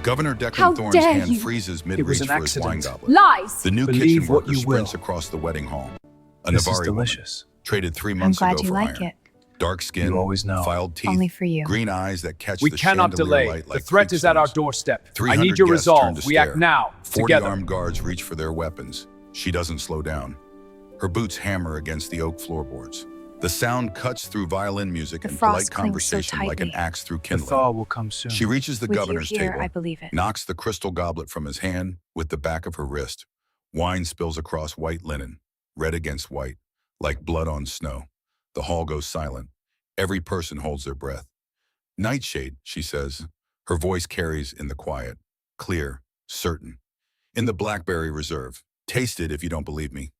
Governor How Declan Thorne's dare hand you? freezes It was mid-reach an for his wine accident. goblet. Lies! The new Believe kitchen what worker you sprints will. across the wedding hall. A This is Navari woman, delicious. traded 3 I'm months glad ago you for like iron. it. Dark skin, You always know. filed teeth, Only for you. green eyes that catch We the cannot chandelier delay. light The like threat is at our creekstones. doorstep. I 300 need your guests turn resolve. to We act stare. now, 40 together. armed guards reach for their weapons. She doesn't slow down. Her boots hammer against the oak floorboards. The sound cuts through violin music The and frost polite clings so conversation like an tightly. axe through The kindling. thaw will come soon. She reaches the With you governor's here, table, I believe it. knocks the crystal goblet from his hand with the back of her wrist. Wine spills across white linen, red against white, like blood on snow. The hall goes silent. Every person holds their breath. Nightshade, she says. Her voice carries in the quiet, clear, certain. In the Blackberry Reserve. Taste it if you don't believe me.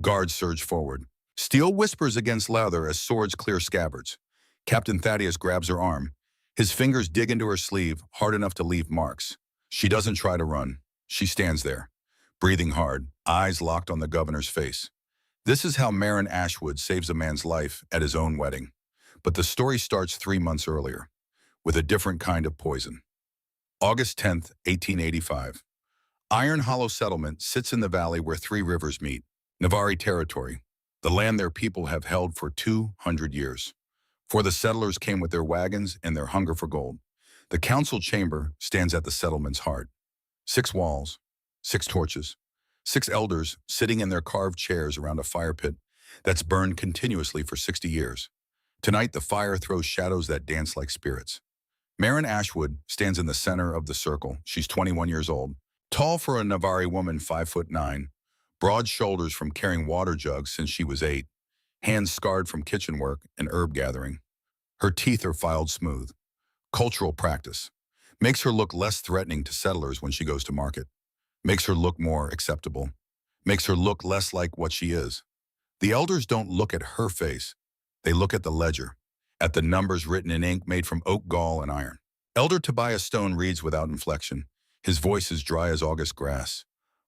Guards surge forward. Steel whispers against leather as swords clear scabbards. Captain Thaddeus grabs her arm. His fingers dig into her sleeve, hard enough to leave marks. She doesn't try to run. She stands there, breathing hard, eyes locked on the governor's face. This is how Marin Ashwood saves a man's life at his own wedding. But the story starts 3 months earlier, with a different kind of poison. August 10th, 1885. Iron Hollow Settlement sits in the valley where 3 rivers meet. Navari territory, the land their people have held for 200 years. For the settlers came with their wagons and their hunger for gold. The council chamber stands at the settlement's heart. 6 walls, 6 torches, 6 elders sitting in their carved chairs around a fire pit that's burned continuously for 60 years. Tonight, the fire throws shadows that dance like spirits. Marin Ashwood stands in the center of the circle. She's 21 years old, tall for a Navari woman 5'9", broad shoulders from carrying water jugs since she was 8, hands scarred from kitchen work and herb gathering. Her teeth are filed smooth. Cultural practice. Makes her look less threatening to settlers when she goes to market. Makes her look more acceptable. Makes her look less like what she is. The elders don't look at her face. They look at the ledger, at the numbers written in ink made from oak gall and iron. Elder Tobias Stone reads without inflection. His voice is dry as August grass.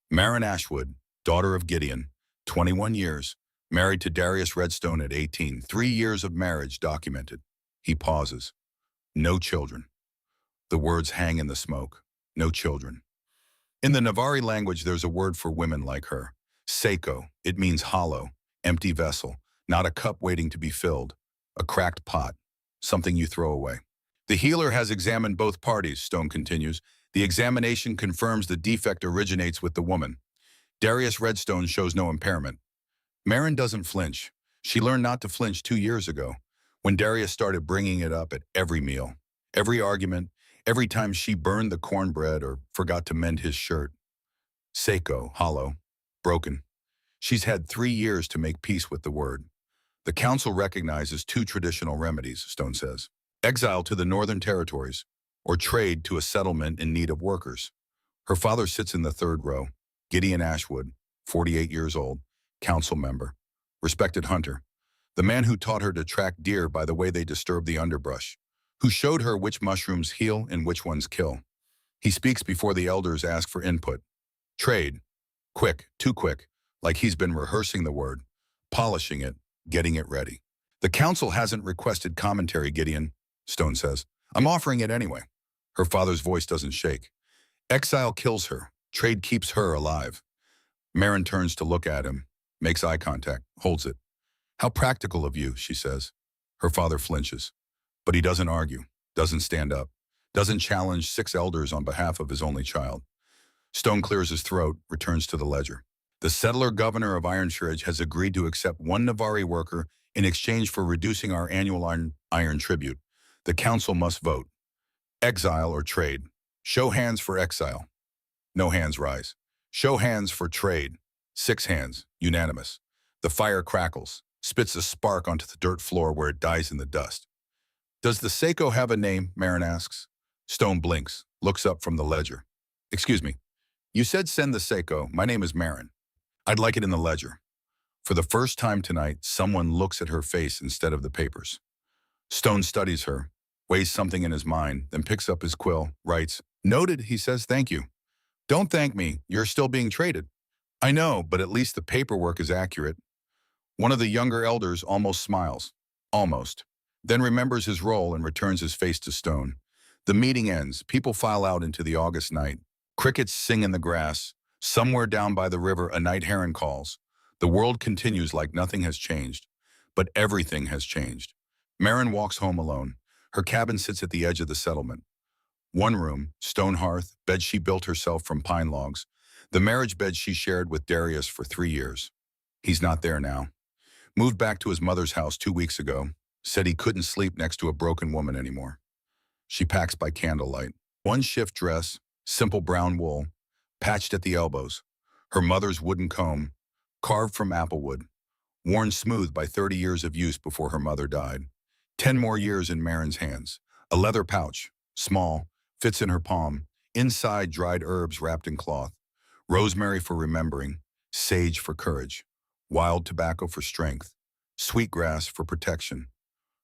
Marin Ashwood, daughter of Gideon, 21 years, married to Darius Redstone at 18, 3 years of marriage documented. He pauses. No children. The words hang in the smoke. No children. In the Navari language, there's a word for women like her. Seiko. It means hollow, empty vessel, not a cup waiting to be filled. A cracked pot, something you throw away. The healer has examined both parties, Stone continues. The examination confirms the defect originates with the woman. Darius Redstone shows no impairment. Marin doesn't flinch. She learned not to flinch 2 years ago, when Darius started bringing it up at every meal, every argument, every time she burned the cornbread or forgot to mend his shirt. Seiko, hollow, broken. She's had 3 years to make peace with the word. The council recognizes 2 traditional remedies, Stone says. Exile to the Northern Territories, or trade to a settlement in need of workers. Her father sits in the 3rd row, Gideon Ashwood, 48 years old, council member, respected hunter, the man who taught her to track deer by the way they disturb the underbrush, who showed her which mushrooms heal and which ones kill. He speaks before the elders ask for input. Trade. Quick, too quick, like he's been rehearsing the word, polishing it, getting it ready. The council hasn't requested commentary, Gideon, Stone says. I'm offering it anyway. Her father's voice doesn't shake. Exile kills her. Trade keeps her alive. Marin turns to look at him, makes eye contact, holds it. How practical of you, she says. Her father flinches. But he doesn't argue, doesn't stand up, doesn't challenge 6 elders on behalf of his only child. Stone clears his throat, returns to the ledger. The settler governor of Ironshridge has agreed to accept 1 Navari worker in exchange for reducing our annual iron tribute. The council must vote. Exile or trade. Show hands for exile. No hands rise. Show hands for trade. 6 hands, unanimous. The fire crackles, spits a spark onto the dirt floor where it dies in the dust. Does the Seiko have a name? Marin asks. Stone blinks, looks up from the ledger. Excuse me. You said send the Seiko. My name is Marin. I'd like it in the ledger. For the first time tonight, someone looks at her face instead of the papers. Stone studies her, weighs something in his mind, then picks up his quill, writes, Noted, he says, thank you. Don't thank me, you're still being traded. I know, but at least the paperwork is accurate. One of the younger elders almost smiles. Almost. Then remembers his role and returns his face to Stone. The meeting ends. People file out into the August night. Crickets sing in the grass. Somewhere down by the river, a night heron calls. The world continues like nothing has changed. But everything has changed. Marin walks home alone. Her cabin sits at the edge of the settlement. One room, stone hearth, bed she built herself from pine logs. The marriage bed she shared with Darius for 3 years. He's not there now. Moved back to his mother's house 2 weeks ago. Said he couldn't sleep next to a broken woman anymore. She packs by candlelight. One shift dress, simple brown wool, patched at the elbows. Her mother's wooden comb, carved from applewood, worn smooth by 30 years of use before her mother died. 10 more years in Marin's hands. A leather pouch, small, fits in her palm. Inside, dried herbs wrapped in cloth. Rosemary for remembering, sage for courage, wild tobacco for strength, sweetgrass for protection.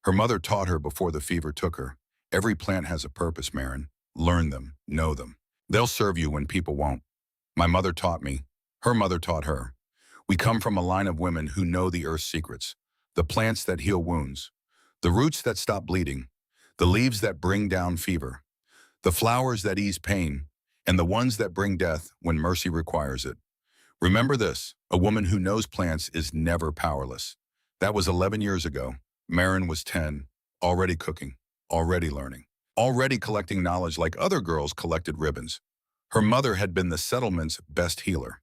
Her mother taught her before the fever took her. Every plant has a purpose, Marin. Learn them, know them. They'll serve you when people won't. My mother taught me. Her mother taught her. We come from a line of women who know the earth's secrets, the plants that heal wounds, the roots that stop bleeding, the leaves that bring down fever, the flowers that ease pain, and the ones that bring death when mercy requires it. Remember this, a woman who knows plants is never powerless. That was 11 years ago. Marin was 10, already cooking, already learning, already collecting knowledge like other girls collected ribbons. Her mother had been the settlement's best healer.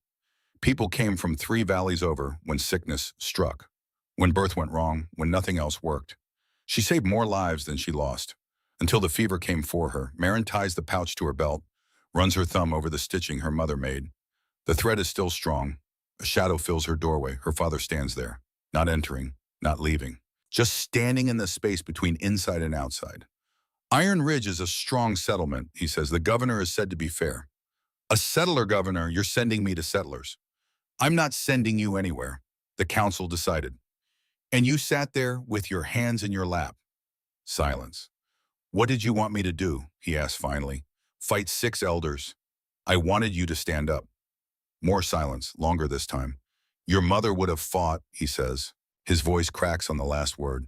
People came from 3 valleys over when sickness struck, when birth went wrong, when nothing else worked. She saved more lives than she lost. Until the fever came for her, Marin ties the pouch to her belt, runs her thumb over the stitching her mother made. The thread is still strong. A shadow fills her doorway. Her father stands there, not entering, not leaving, just standing in the space between inside and outside. Iron Ridge is a strong settlement, he says. The governor is said to be fair. A settler governor, you're sending me to settlers. I'm not sending you anywhere, the council decided. And you sat there with your hands in your lap. Silence. What did you want me to do? He asked finally. Fight 6 elders. I wanted you to stand up. More silence, longer this time. Your mother would have fought, he says. His voice cracks on the last word.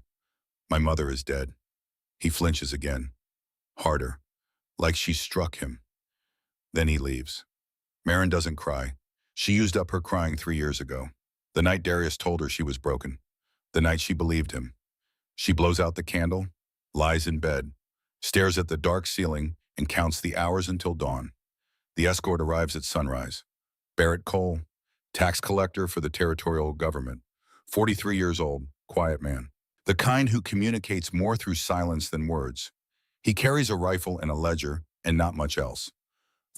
My mother is dead. He flinches again. Harder, like she struck him. Then he leaves. Marin doesn't cry. She used up her crying 3 years ago. The night Darius told her she was broken. The night she believed him. She blows out the candle, lies in bed, stares at the dark ceiling, and counts the hours until dawn. The escort arrives at sunrise. Barrett Cole, tax collector for the territorial government, 43 years old, quiet man. The kind who communicates more through silence than words. He carries a rifle and a ledger and not much else.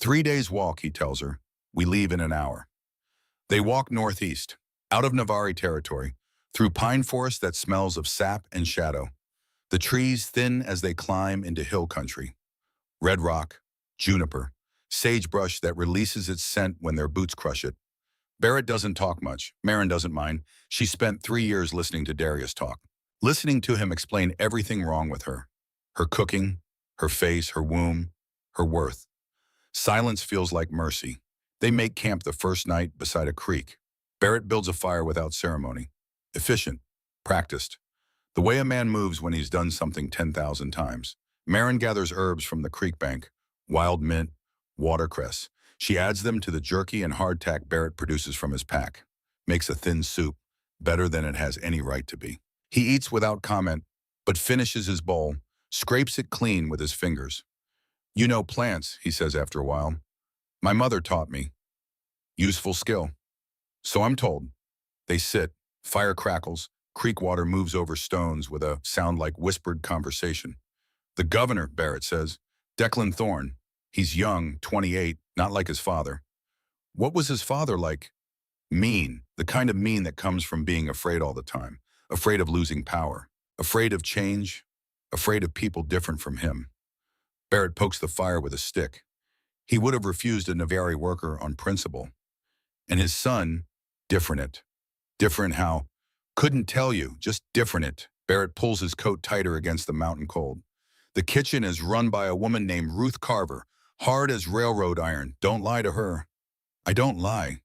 3 days walk, he tells her. We leave in an hour. They walk northeast, out of Navari territory, through pine forest that smells of sap and shadow. The trees thin as they climb into hill country. Red rock, juniper, sagebrush that releases its scent when their boots crush it. Barrett doesn't talk much. Marin doesn't mind. She spent 3 years listening to Darius talk. Listening to him explain everything wrong with her. Her cooking, her face, her womb, her worth. Silence feels like mercy. They make camp the first night beside a creek. Barrett builds a fire without ceremony. Efficient, practiced. The way a man moves when he's done something 10,000 times. Marin gathers herbs from the creek bank, wild mint, watercress. She adds them to the jerky and hardtack Barrett produces from his pack. Makes a thin soup, better than it has any right to be. He eats without comment, but finishes his bowl, scrapes it clean with his fingers. You know plants, he says after a while. My mother taught me. Useful skill. So I'm told. They sit, fire crackles, creek water moves over stones with a sound like whispered conversation. The governor, Barrett says, Declan Thorne. He's young, 28, not like his father. What was his father like? Mean, the kind of mean that comes from being afraid all the time, afraid of losing power, afraid of change, afraid of people different from him. Barrett pokes the fire with a stick. He would have refused a Navari worker on principle. And his son, different it. Different how? Couldn't tell you, just different it. Barrett pulls his coat tighter against the mountain cold. The kitchen is run by a woman named Ruth Carver, hard as railroad iron. Don't lie to her. I don't lie.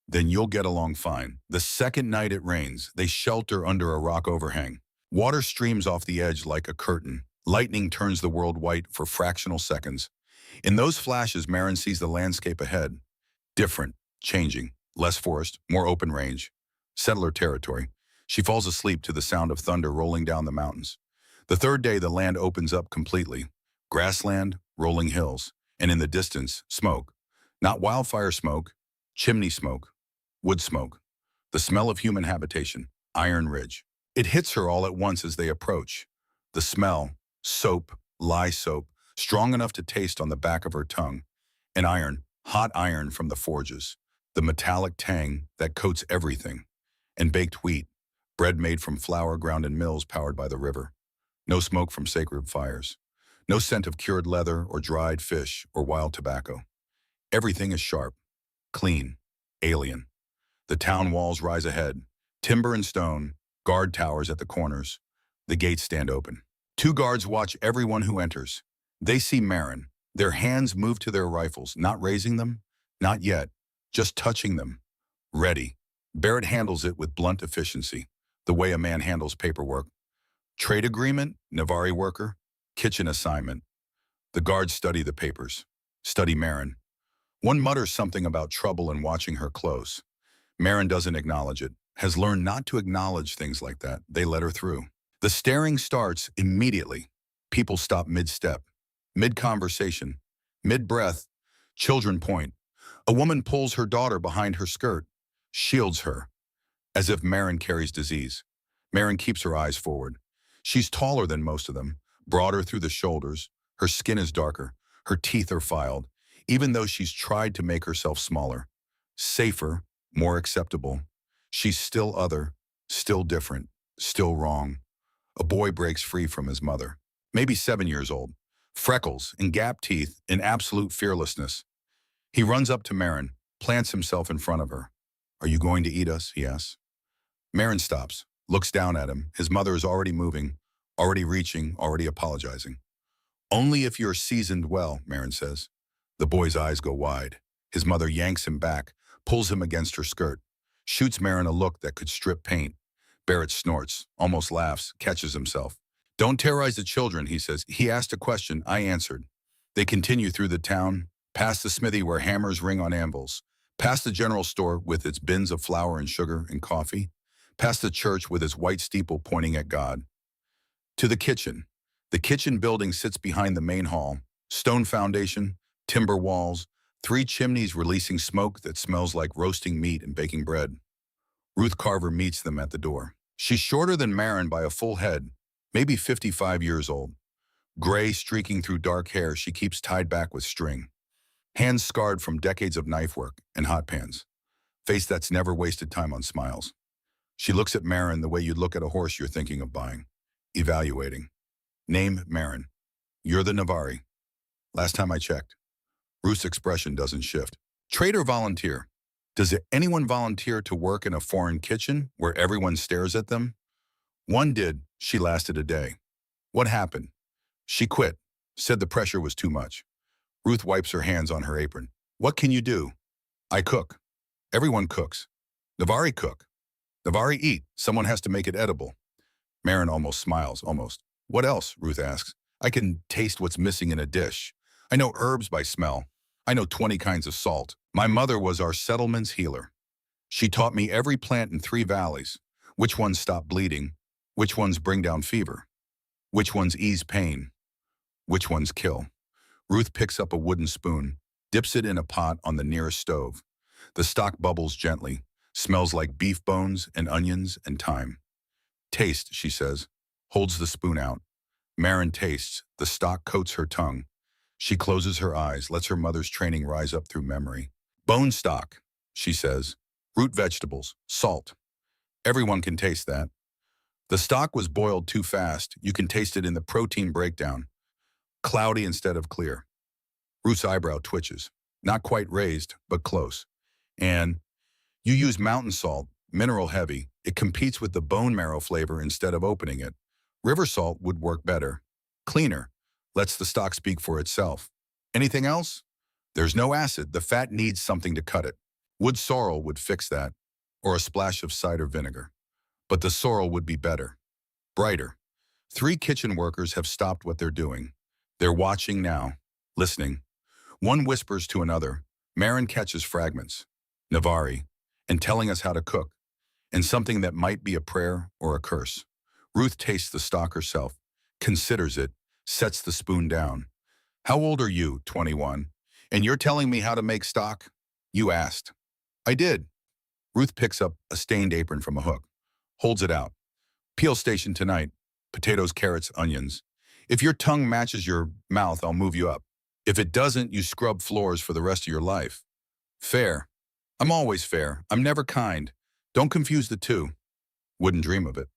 Then you'll get along fine. The second night it rains, they shelter under a rock overhang. Water streams off the edge like a curtain. Lightning turns the world white for fractional seconds. In those flashes, Marin sees the landscape ahead. Different, changing, less forest, more open range. Settler territory. She falls asleep to the sound of thunder rolling down the mountains. The third day, the land opens up completely. Grassland, rolling hills, and in the distance, smoke. Not wildfire smoke, chimney smoke, wood smoke. The smell of human habitation, Iron Ridge. It hits her all at once as they approach. The smell, soap, lye soap, strong enough to taste on the back of her tongue. And iron, hot iron from the forges. The metallic tang that coats everything. And baked wheat, bread made from flour ground in mills powered by the river. No smoke from sacred fires. No scent of cured leather or dried fish or wild tobacco. Everything is sharp, clean, alien. The town walls rise ahead, timber and stone, guard towers at the corners. The gates stand open. Two guards watch everyone who enters. They see Marin. Their hands move to their rifles, not raising them, not yet, just touching them. Ready. Barrett handles it with blunt efficiency, the way a man handles paperwork. Trade agreement, Navari worker, kitchen assignment. The guards study the papers, study Marin. One mutters something about trouble and watching her close. Marin doesn't acknowledge it, has learned not to acknowledge things like that. They let her through. The staring starts immediately. People stop mid-step, mid-conversation, mid-breath. Children point. A woman pulls her daughter behind her skirt, shields her, as if Marin carries disease. Marin keeps her eyes forward. She's taller than most of them, broader through the shoulders. Her skin is darker. Her teeth are filed, even though she's tried to make herself smaller. Safer, more acceptable. She's still other, still different, still wrong. A boy breaks free from his mother, maybe 7 years old. Freckles and gap teeth in absolute fearlessness. He runs up to Marin, plants himself in front of her. "Are you going to eat us?" he asks. Marin stops, looks down at him. His mother is already moving, already reaching, already apologizing. "Only if you're seasoned well," Marin says. The boy's eyes go wide. His mother yanks him back, pulls him against her skirt, shoots Marin a look that could strip paint. Barrett snorts, almost laughs, catches himself. "Don't terrorize the children," he says. "He asked a question, I answered." They continue through the town, past the smithy where hammers ring on anvils, past the general store with its bins of flour and sugar and coffee, past the church with its white steeple pointing at God. To the kitchen. The kitchen building sits behind the main hall, stone foundation, timber walls, 3 chimneys releasing smoke that smells like roasting meat and baking bread. Ruth Carver meets them at the door. She's shorter than Marin by a full head, maybe 55 years old. Gray streaking through dark hair she keeps tied back with string. Hands scarred from decades of knife work and hot pans. Face that's never wasted time on smiles. She looks at Marin the way you'd look at a horse you're thinking of buying. Evaluating. Name Marin. You're the Navari. Last time I checked. Ruth's expression doesn't shift. Trade or volunteer? Does anyone volunteer to work in a foreign kitchen where everyone stares at them? One did. She lasted a day. What happened? She quit. Said the pressure was too much. Ruth wipes her hands on her apron. What can you do? I cook. Everyone cooks. Navari cook. Navari eat. Someone has to make it edible. Marin almost smiles, almost. What else? Ruth asks. I can taste what's missing in a dish. I know herbs by smell. I know 20 kinds of salt. My mother was our settlement's healer. She taught me every plant in 3 valleys. Which ones stop bleeding? Which ones bring down fever? Which ones ease pain? Which ones kill? Ruth picks up a wooden spoon, dips it in a pot on the nearest stove. The stock bubbles gently, smells like beef bones and onions and thyme. Taste, she says, holds the spoon out. Marin tastes, the stock coats her tongue. She closes her eyes, lets her mother's training rise up through memory. Bone stock, she says. Root vegetables, salt. Everyone can taste that. The stock was boiled too fast. You can taste it in the protein breakdown. Cloudy instead of clear. Ruth's eyebrow twitches. Not quite raised, but close. And you use mountain salt, mineral heavy. It competes with the bone marrow flavor instead of opening it. River salt would work better. Cleaner. Lets the stock speak for itself. Anything else? There's no acid. The fat needs something to cut it. Wood sorrel would fix that, or a splash of cider vinegar. But the sorrel would be better, brighter. Three kitchen workers have stopped what they're doing. They're watching now, listening. One whispers to another. Marin catches fragments. Navari, and telling us how to cook, and something that might be a prayer or a curse. Ruth tastes the stock herself, considers it, sets the spoon down. How old are you? 21. And you're telling me how to make stock? You asked. I did. Ruth picks up a stained apron from a hook, holds it out. Peel station tonight. Potatoes, carrots, onions. If your tongue matches your mouth, I'll move you up. If it doesn't, you scrub floors for the rest of your life. Fair. I'm always fair. I'm never kind. Don't confuse the two. Wouldn't dream of it.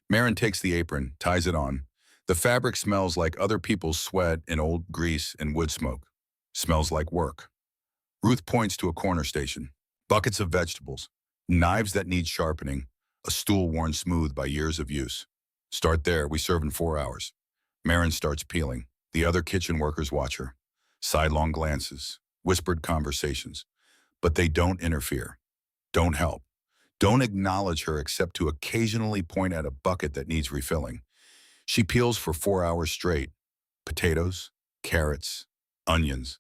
Marin takes the apron, ties it on. The fabric smells like other people's sweat and old grease and wood smoke. Smells like work. Ruth points to a corner station. Buckets of vegetables. Knives that need sharpening. A stool worn smooth by years of use. Start there. We serve in 4 hours. Marin starts peeling. The other kitchen workers watch her. Sidelong glances. Whispered conversations. But they don't interfere. Don't help. Don't acknowledge her except to occasionally point at a bucket that needs refilling. She peels for 4 hours straight. Potatoes, carrots, onions.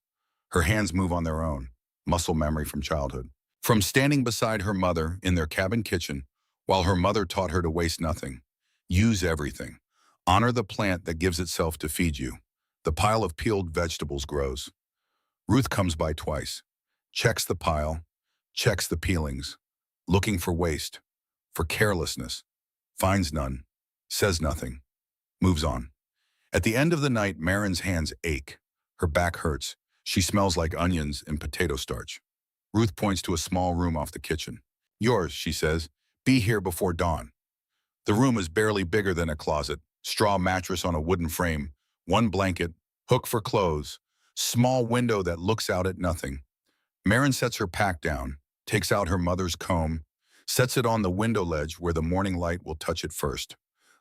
Her hands move on their own. Muscle memory from childhood. From standing beside her mother in their cabin kitchen, while her mother taught her to waste nothing. Use everything. Honor the plant that gives itself to feed you. The pile of peeled vegetables grows. Ruth comes by twice. Checks the pile. Checks the peelings. Looking for waste. For carelessness. Finds none. Says nothing. Moves on. At the end of the night, Marin's hands ache. Her back hurts. She smells like onions and potato starch. Ruth points to a small room off the kitchen. Yours, she says. Be here before dawn. The room is barely bigger than a closet. Straw mattress on a wooden frame. One blanket. Hook for clothes. Small window that looks out at nothing. Marin sets her pack down. Takes out her mother's comb. Sets it on the window ledge where the morning light will touch it first.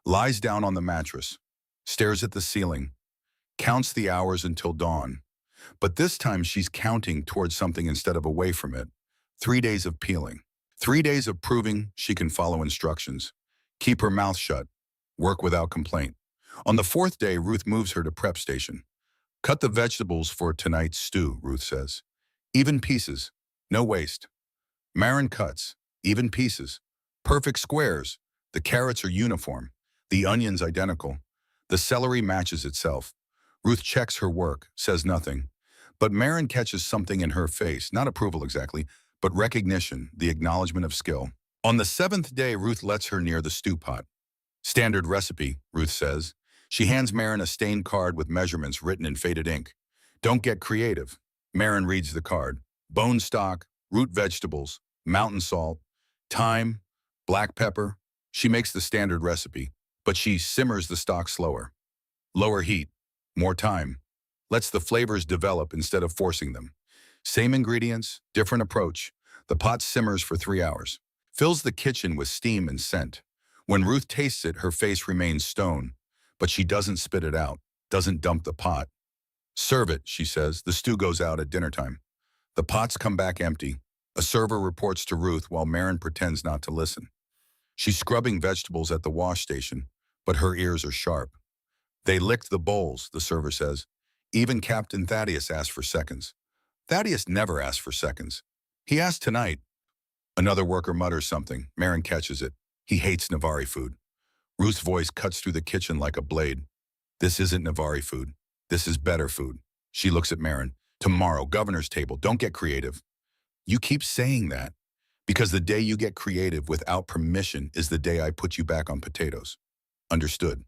Lies down on the mattress. Stares at the ceiling. Counts the hours until dawn. But this time she's counting towards something instead of away from it. 3 days of peeling. 3 days of proving she can follow instructions. Keep her mouth shut. Work without complaint. On the 4th day, Ruth moves her to prep station. Cut the vegetables for tonight's stew, Ruth says. Even pieces. No waste. Marin cuts. Even pieces. Perfect squares. The carrots are uniform. The onions identical. The celery matches itself. Ruth checks her work, says nothing. But Marin catches something in her face, not approval exactly, but recognition, the acknowledgement of skill. On the 7th day, Ruth lets her near the stew pot. Standard recipe, Ruth says. She hands Marin a stained card with measurements written in faded ink. Don't get creative. Marin reads the card. Bone stock, root vegetables, mountain salt, thyme, black pepper. She makes the standard recipe, but she simmers the stock slower. Lower heat, more time. Lets the flavors develop instead of forcing them. Same ingredients, different approach. The pot simmers for 3 hours. Fills the kitchen with steam and scent. When Ruth tastes it, her face remains stone, but she doesn't spit it out, doesn't dump the pot. Serve it, she says. The stew goes out at dinner time. The pots come back empty. A server reports to Ruth while Marin pretends not to listen. She's scrubbing vegetables at the wash station, but her ears are sharp. They licked the bowls, the server says. Even Captain Thaddeus asked for seconds. Thaddeus never asked for seconds. He asked tonight. Another worker mutters something. Marin catches it. He hates Navari food. Ruth's voice cuts through the kitchen like a blade. This isn't Navari food. This is better food. She looks at Marin. Tomorrow, governor's table. Don't get creative. You keep saying that because the day you get creative without permission is the day I put you back on potatoes. Understood.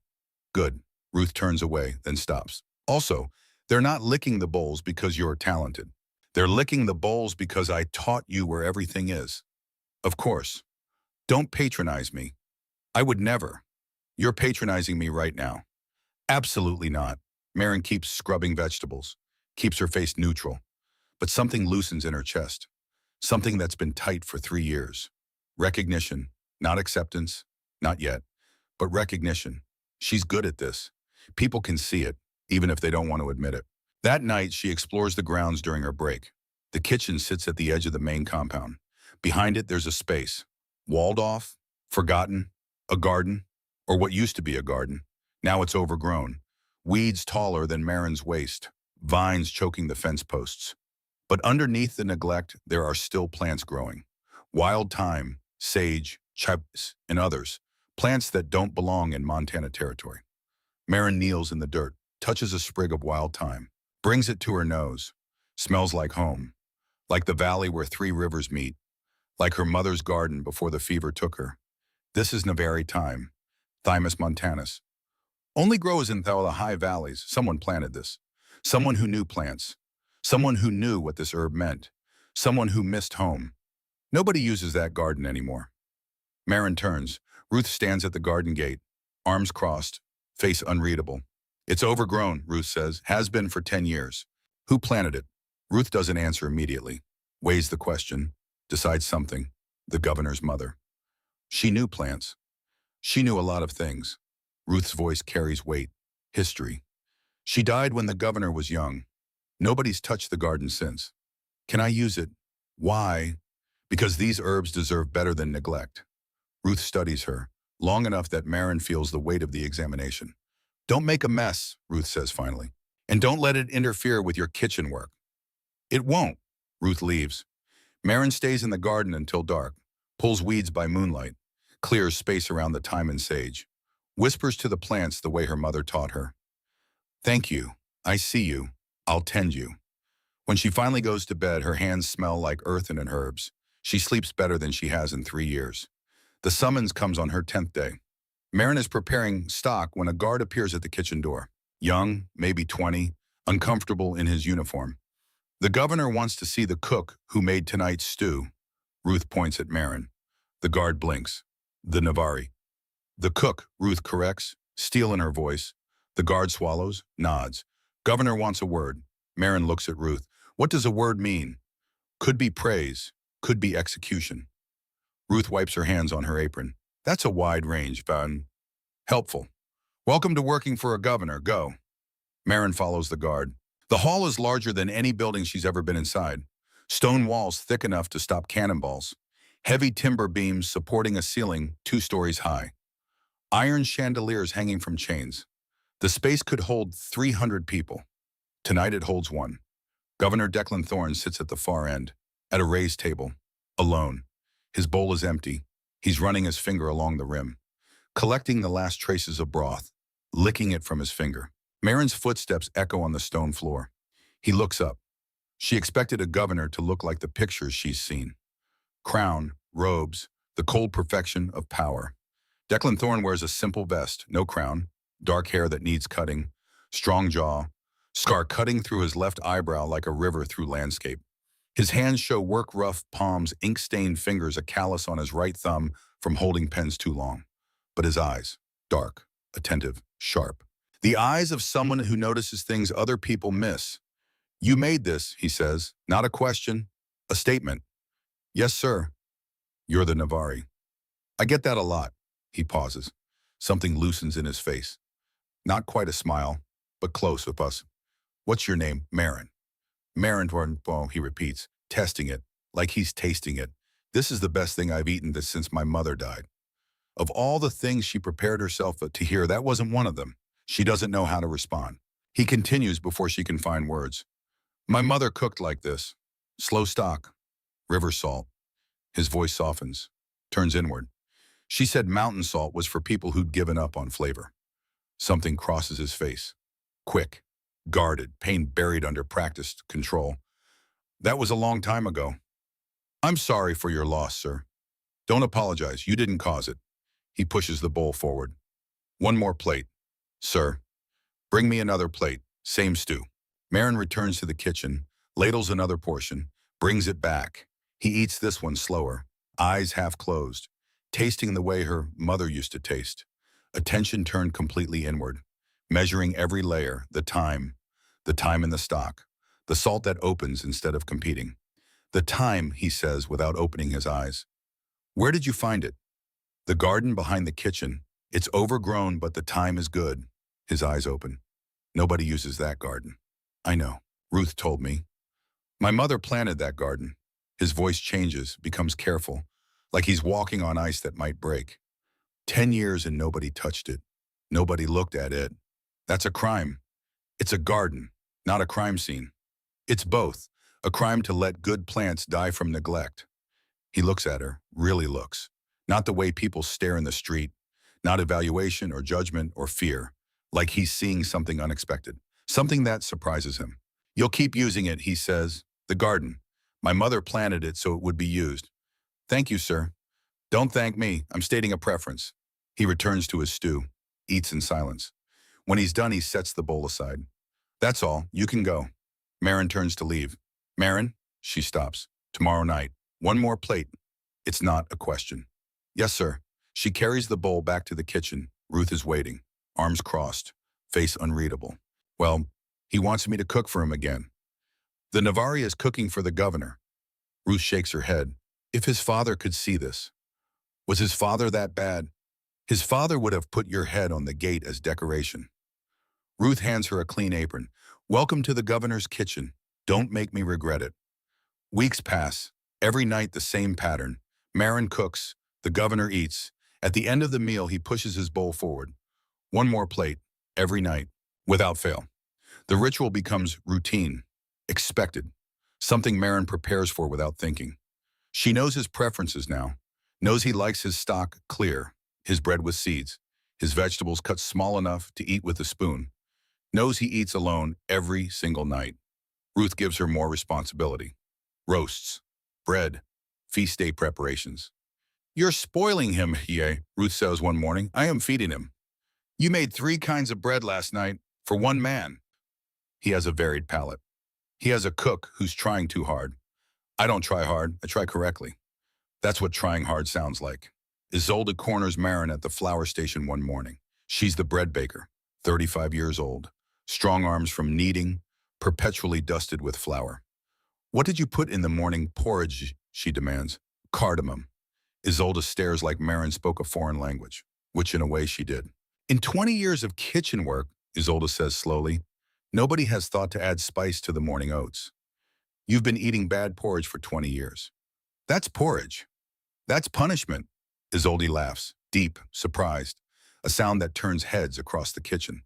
Good. Ruth turns away, then stops. Also, they're not licking the bowls because you're talented. They're licking the bowls because I taught you where everything is. Of course. Don't patronize me. I would never. You're patronizing me right now. Absolutely not. Marin keeps scrubbing vegetables, keeps her face neutral, but something loosens in her chest. Something that's been tight for 3 years. Recognition, not acceptance, not yet, but recognition. She's good at this. People can see it, even if they don't want to admit it. That night, she explores the grounds during her break. The kitchen sits at the edge of the main compound. Behind it, there's a space. Walled off, forgotten, a garden, or what used to be a garden. Now it's overgrown. Weeds taller than Marin's waist. Vines choking the fence posts. But underneath the neglect, there are still plants growing. Wild thyme, sage, chips, and others. Plants that don't belong in Montana territory. Marin kneels in the dirt, touches a sprig of wild thyme, brings it to her nose. Smells like home. Like the valley where three rivers meet. Like her mother's garden before the fever took her. This is Navari thyme, Thymus montanus. Only grows in the high valleys. Someone planted this. Someone who knew plants. Someone who knew what this herb meant. Someone who missed home. Nobody uses that garden anymore. Marin turns. Ruth stands at the garden gate, arms crossed, face unreadable. It's overgrown, Ruth says, has been for 10 years. Who planted it? Ruth doesn't answer immediately, weighs the question, decides something. The governor's mother. She knew plants. She knew a lot of things. Ruth's voice carries weight, history. She died when the governor was young. Nobody's touched the garden since. Can I use it? Why? Because these herbs deserve better than neglect. Ruth studies her, long enough that Marin feels the weight of the examination. Don't make a mess, Ruth says finally. And don't let it interfere with your kitchen work. It won't. Ruth leaves. Marin stays in the garden until dark, pulls weeds by moonlight, clears space around the thyme and sage, whispers to the plants the way her mother taught her. Thank you. I see you. I'll tend you. When she finally goes to bed, her hands smell like earth and herbs. She sleeps better than she has in 3 years. The summons comes on her 10th day. Marin is preparing stock when a guard appears at the kitchen door. Young, maybe 20, uncomfortable in his uniform. The governor wants to see the cook who made tonight's stew. Ruth points at Marin. The guard blinks. The Navari. The cook, Ruth corrects, steel in her voice. The guard swallows, nods. Governor wants a word. Marin looks at Ruth. What does a word mean? Could be praise, could be execution. Ruth wipes her hands on her apron. That's a wide range, Van. Helpful. Welcome to working for a governor. Go. Marin follows the guard. The hall is larger than any building she's ever been inside. Stone walls thick enough to stop cannonballs. Heavy timber beams supporting a ceiling 2 stories high. Iron chandeliers hanging from chains. The space could hold 300 people. Tonight it holds 1. Governor Declan Thorne sits at the far end, at a raised table, alone. His bowl is empty. He's running his finger along the rim, collecting the last traces of broth, licking it from his finger. Marin's footsteps echo on the stone floor. He looks up. She expected a governor to look like the pictures she's seen. Crown, robes, the cold perfection of power. Declan Thorne wears a simple vest, no crown, dark hair that needs cutting, strong jaw, scar cutting through his left eyebrow like a river through landscape. His hands show work-rough palms, ink-stained fingers, a callus on his right thumb from holding pens too long. But his eyes, dark, attentive, sharp. The eyes of someone who notices things other people miss. You made this, he says, not a question, a statement. Yes, sir. You're the Navari. I get that a lot. He pauses. Something loosens in his face. Not quite a smile, but close with us. What's your name? Marin. Marin, he repeats, testing it, like he's tasting it. This is the best thing I've eaten since my mother died. Of all the things she prepared herself to hear, that wasn't one of them. She doesn't know how to respond. He continues before she can find words. My mother cooked like this. Slow stock. River salt. His voice softens, turns inward. She said mountain salt was for people who'd given up on flavor. Something crosses his face. Quick, guarded, pain buried under practiced control. That was a long time ago. I'm sorry for your loss, sir. Don't apologize. You didn't cause it. He pushes the bowl forward. One more plate. Sir. Bring me another plate. Same stew. Marin returns to the kitchen, ladles another portion, brings it back. He eats this one slower, eyes half closed, tasting the way her mother used to taste. Attention turned completely inward, measuring every layer, the time in the stock, the salt that opens instead of competing. The time, he says without opening his eyes. Where did you find it? The garden behind the kitchen. It's overgrown, but the time is good. His eyes open. Nobody uses that garden. I know. Ruth told me. My mother planted that garden. His voice changes, becomes careful, like he's walking on ice that might break. 10 years and nobody touched it. Nobody looked at it. That's a crime. It's a garden, not a crime scene. It's both. A crime to let good plants die from neglect. He looks at her, really looks. Not the way people stare in the street, not evaluation or judgment or fear, like he's seeing something unexpected, something that surprises him. You'll keep using it, he says. The garden. My mother planted it so it would be used. Thank you, sir. Don't thank me. I'm stating a preference. He returns to his stew, eats in silence. When he's done, he sets the bowl aside. That's all. You can go. Marin turns to leave. Marin, she stops. Tomorrow night. One more plate. It's not a question. Yes, sir. She carries the bowl back to the kitchen. Ruth is waiting, arms crossed, face unreadable. Well, he wants me to cook for him again. The Navari is cooking for the governor. Ruth shakes her head. If his father could see this. Was his father that bad? His father would have put your head on the gate as decoration. Ruth hands her a clean apron. Welcome to the governor's kitchen. Don't make me regret it. Weeks pass. Every night the same pattern. Marin cooks. The governor eats. At the end of the meal, he pushes his bowl forward. One more plate. Every night. Without fail. The ritual becomes routine. Expected. Something Marin prepares for without thinking. She knows his preferences now. Knows he likes his stock clear. His bread with seeds. His vegetables cut small enough to eat with a spoon. Knows he eats alone every single night. Ruth gives her more responsibility. Roasts. Bread. Feast day preparations. You're spoiling him, Hiei, Ruth says one morning. I am feeding him. You made 3 kinds of bread last night for one man. He has a varied palate. He has a cook who's trying too hard. I don't try hard, I try correctly. That's what trying hard sounds like. Isolde corners Marin at the flour station one morning. She's the bread baker, 35 years old. Strong arms from kneading, perpetually dusted with flour. What did you put in the morning porridge, she demands. Cardamom. Isolde stares like Marin spoke a foreign language, which in a way she did. In 20 years of kitchen work, Isolde says slowly, nobody has thought to add spice to the morning oats. You've been eating bad porridge for 20 years. That's porridge. That's punishment. Isolde laughs, deep, surprised, a sound that turns heads across the kitchen.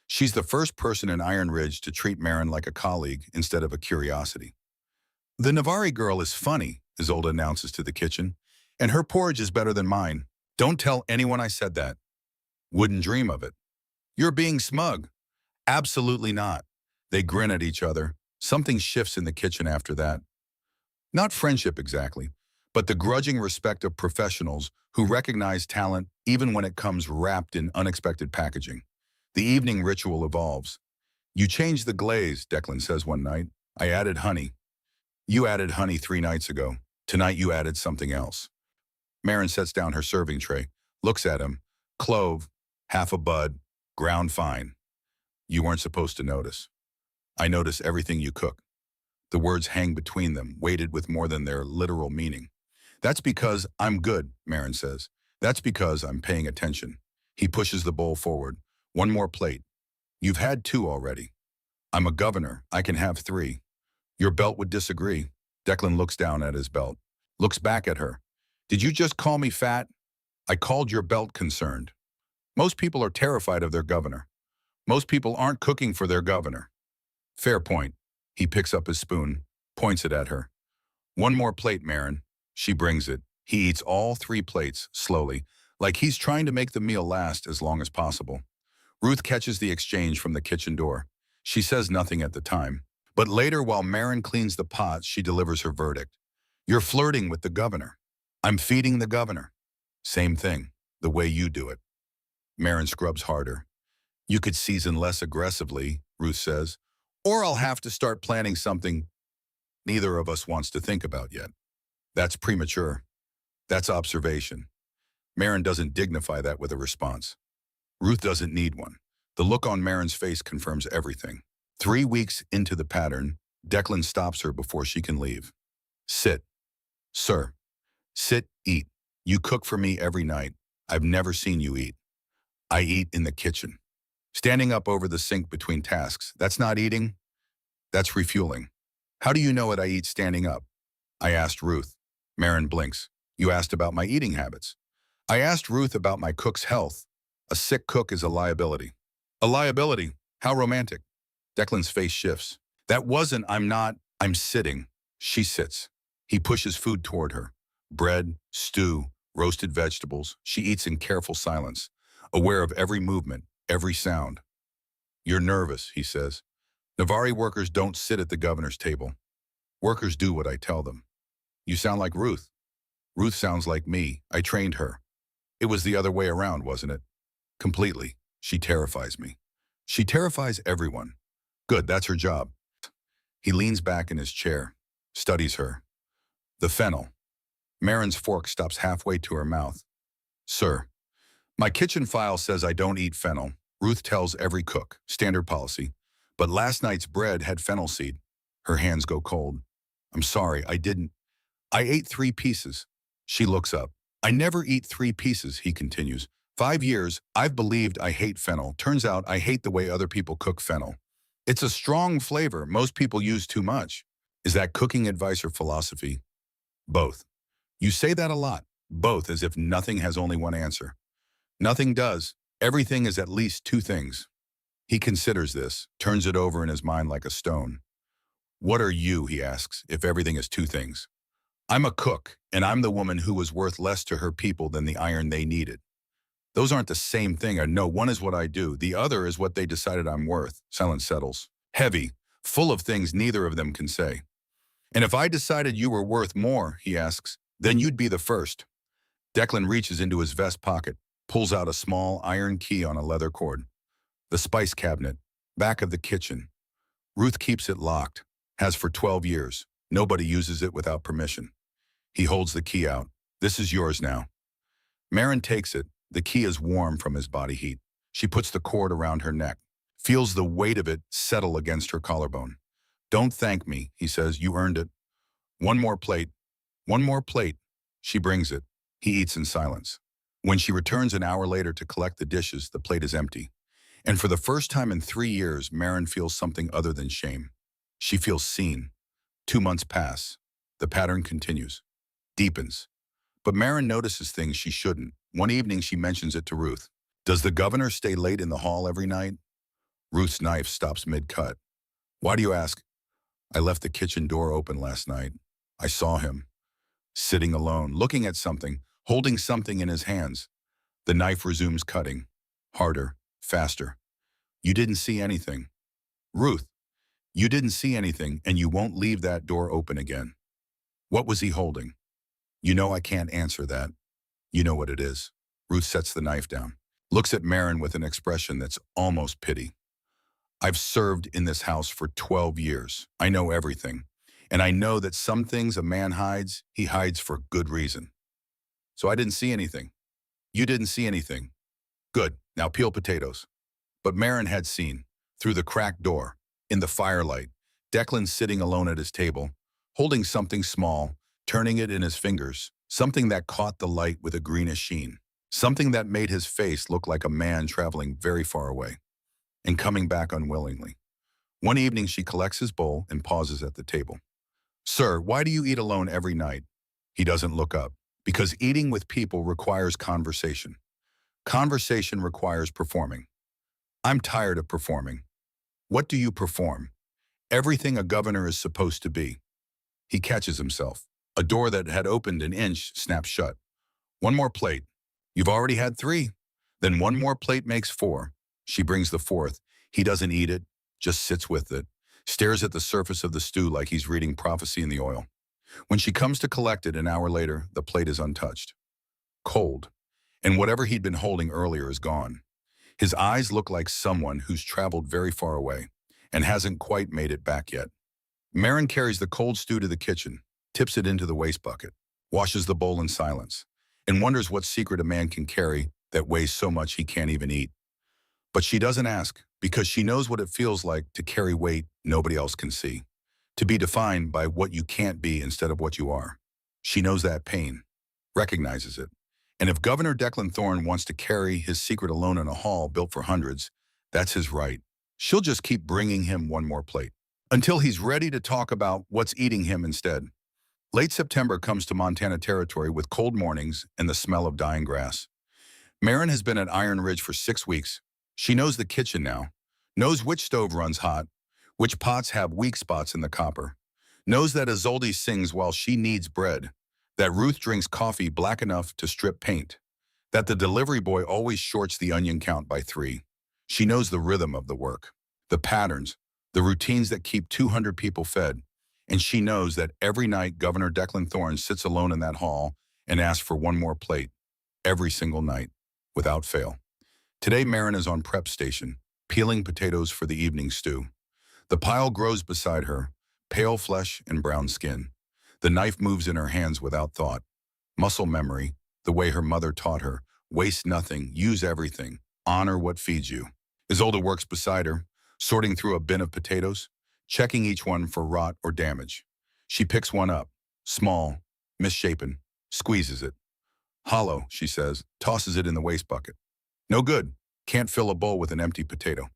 She's the first person in Iron Ridge to treat Marin like a colleague instead of a curiosity. The Navari girl is funny, Isolde announces to the kitchen, and her porridge is better than mine. Don't tell anyone I said that. Wouldn't dream of it. You're being smug. Absolutely not. They grin at each other. Something shifts in the kitchen after that. Not friendship exactly, but the grudging respect of professionals who recognize talent even when it comes wrapped in unexpected packaging. The evening ritual evolves. You changed the glaze, Declan says one night. I added honey. You added honey 3 nights ago. Tonight you added something else. Marin sets down her serving tray, looks at him. Clove, half a bud, ground fine. You weren't supposed to notice. I notice everything you cook. The words hang between them, weighted with more than their literal meaning. That's because I'm good, Marin says. That's because I'm paying attention. He pushes the bowl forward. One more plate. You've had 2 already. I'm a governor. I can have 3. Your belt would disagree. Declan looks down at his belt, looks back at her. Did you just call me fat? I called your belt concerned. Most people are terrified of their governor. Most people aren't cooking for their governor. Fair point. He picks up his spoon, points it at her. One more plate, Marin. She brings it. He eats all 3 plates, slowly, like he's trying to make the meal last as long as possible. Ruth catches the exchange from the kitchen door. She says nothing at the time. But later, while Marin cleans the pots, she delivers her verdict. You're flirting with the governor. I'm feeding the governor. Same thing, the way you do it. Marin scrubs harder. You could season less aggressively, Ruth says, or I'll have to start planning something neither of us wants to think about yet. That's premature. That's observation. Marin doesn't dignify that with a response. Ruth doesn't need one. The look on Marin's face confirms everything. 3 weeks into the pattern, Declan stops her before she can leave. Sit. Sir. Sit, eat. You cook for me every night. I've never seen you eat. I eat in the kitchen. Standing up over the sink between tasks, that's not eating. That's refueling. How do you know it I eat standing up? I asked Ruth. Marin blinks. You asked about my eating habits. I asked Ruth about my cook's health. A sick cook is a liability. A liability? How romantic. Declan's face shifts. That wasn't I'm not, I'm sitting. She sits. He pushes food toward her. Bread, stew, roasted vegetables. She eats in careful silence, aware of every movement, every sound. You're nervous, he says. Navari workers don't sit at the governor's table. Workers do what I tell them. You sound like Ruth. Ruth sounds like me. I trained her. It was the other way around, wasn't it? Completely. She terrifies me. She terrifies everyone. Good, that's her job. He leans back in his chair, studies her. The fennel. Marin's fork stops halfway to her mouth. Sir, my kitchen file says I don't eat fennel. Ruth tells every cook, standard policy. But last night's bread had fennel seed. Her hands go cold. I'm sorry, I didn't. I ate 3 pieces. She looks up. I never eat 3 pieces, he continues. 5 years, I've believed I hate fennel. Turns out I hate the way other people cook fennel. It's a strong flavor. Most people use too much. Is that cooking advice or philosophy? Both. You say that a lot. Both, as if nothing has only one answer. Nothing does. Everything is at least 2 things. He considers this, turns it over in his mind like a stone. What are you, he asks, if everything is 2 things? I'm a cook, and I'm the woman who was worth less to her people than the iron they needed. Those aren't the same thing. No, one is what I do. The other is what they decided I'm worth. Silence settles. Heavy, full of things neither of them can say. And if I decided you were worth more, he asks, then you'd be the first. Declan reaches into his vest pocket, pulls out a small iron key on a leather cord. The spice cabinet, back of the kitchen. Ruth keeps it locked, has for 12 years. Nobody uses it without permission. He holds the key out. This is yours now. Marin takes it. The key is warm from his body heat. She puts the cord around her neck, feels the weight of it settle against her collarbone. Don't thank me, he says. You earned it. One more plate. One more plate. She brings it. He eats in silence. When she returns an hour later to collect the dishes, the plate is empty. And for the first time in 3 years, Marin feels something other than shame. She feels seen. 2 months pass. The pattern continues. Deepens. But Marin notices things she shouldn't. One evening, she mentions it to Ruth. Does the governor stay late in the hall every night? Ruth's knife stops mid-cut. Why do you ask? I left the kitchen door open last night. I saw him, sitting alone, looking at something, holding something in his hands. The knife resumes cutting. Harder, faster. You didn't see anything. Ruth, you didn't see anything, and you won't leave that door open again. What was he holding? You know I can't answer that. You know what it is. Ruth sets the knife down, looks at Marin with an expression that's almost pity. I've served in this house for 12 years. I know everything. And I know that some things a man hides, he hides for good reason. So I didn't see anything. You didn't see anything. Good. Now peel potatoes. But Marin had seen, through the cracked door, in the firelight, Declan sitting alone at his table, holding something small, turning it in his fingers, something that caught the light with a greenish sheen, something that made his face look like a man traveling very far away and coming back unwillingly. One evening, she collects his bowl and pauses at the table. Sir, why do you eat alone every night? He doesn't look up. Because eating with people requires conversation. Conversation requires performing. I'm tired of performing. What do you perform? Everything a governor is supposed to be. He catches himself. A door that had opened an inch snaps shut. One more plate. You've already had 3. Then one more plate makes 4. She brings the 4th. He doesn't eat it, just sits with it, stares at the surface of the stew like he's reading prophecy in the oil. When she comes to collect it an hour later, the plate is untouched. Cold. And whatever he'd been holding earlier is gone. His eyes look like someone who's traveled very far away and hasn't quite made it back yet. Marin carries the cold stew to the kitchen, tips it into the waste bucket, washes the bowl in silence, and wonders what secret a man can carry that weighs so much he can't even eat. But she doesn't ask, because she knows what it feels like to carry weight nobody else can see, to be defined by what you can't be instead of what you are. She knows that pain, recognizes it. And if Governor Declan Thorne wants to carry his secret alone in a hall built for hundreds, that's his right. She'll just keep bringing him one more plate until he's ready to talk about what's eating him instead. Late September comes to Montana Territory with cold mornings and the smell of dying grass. Marin has been at Iron Ridge for 6 weeks. She knows the kitchen now, knows which stove runs hot, which pots have weak spots in the copper, knows that Isolde sings while she kneads bread, that Ruth drinks coffee black enough to strip paint, that the delivery boy always shorts the onion count by 3. She knows the rhythm of the work, the patterns, the routines that keep 200 people fed, and she knows that every night Governor Declan Thorne sits alone in that hall and asks for one more plate, every single night, without fail. Today Marin is on prep station, peeling potatoes for the evening stew. The pile grows beside her, pale flesh and brown skin. The knife moves in her hands without thought. Muscle memory, the way her mother taught her, waste nothing, use everything, honor what feeds you. Isolde works beside her, sorting through a bin of potatoes, checking each one for rot or damage. She picks one up, small, misshapen, squeezes it. Hollow, she says, tosses it in the waste bucket. No good, can't fill a bowl with an empty potato.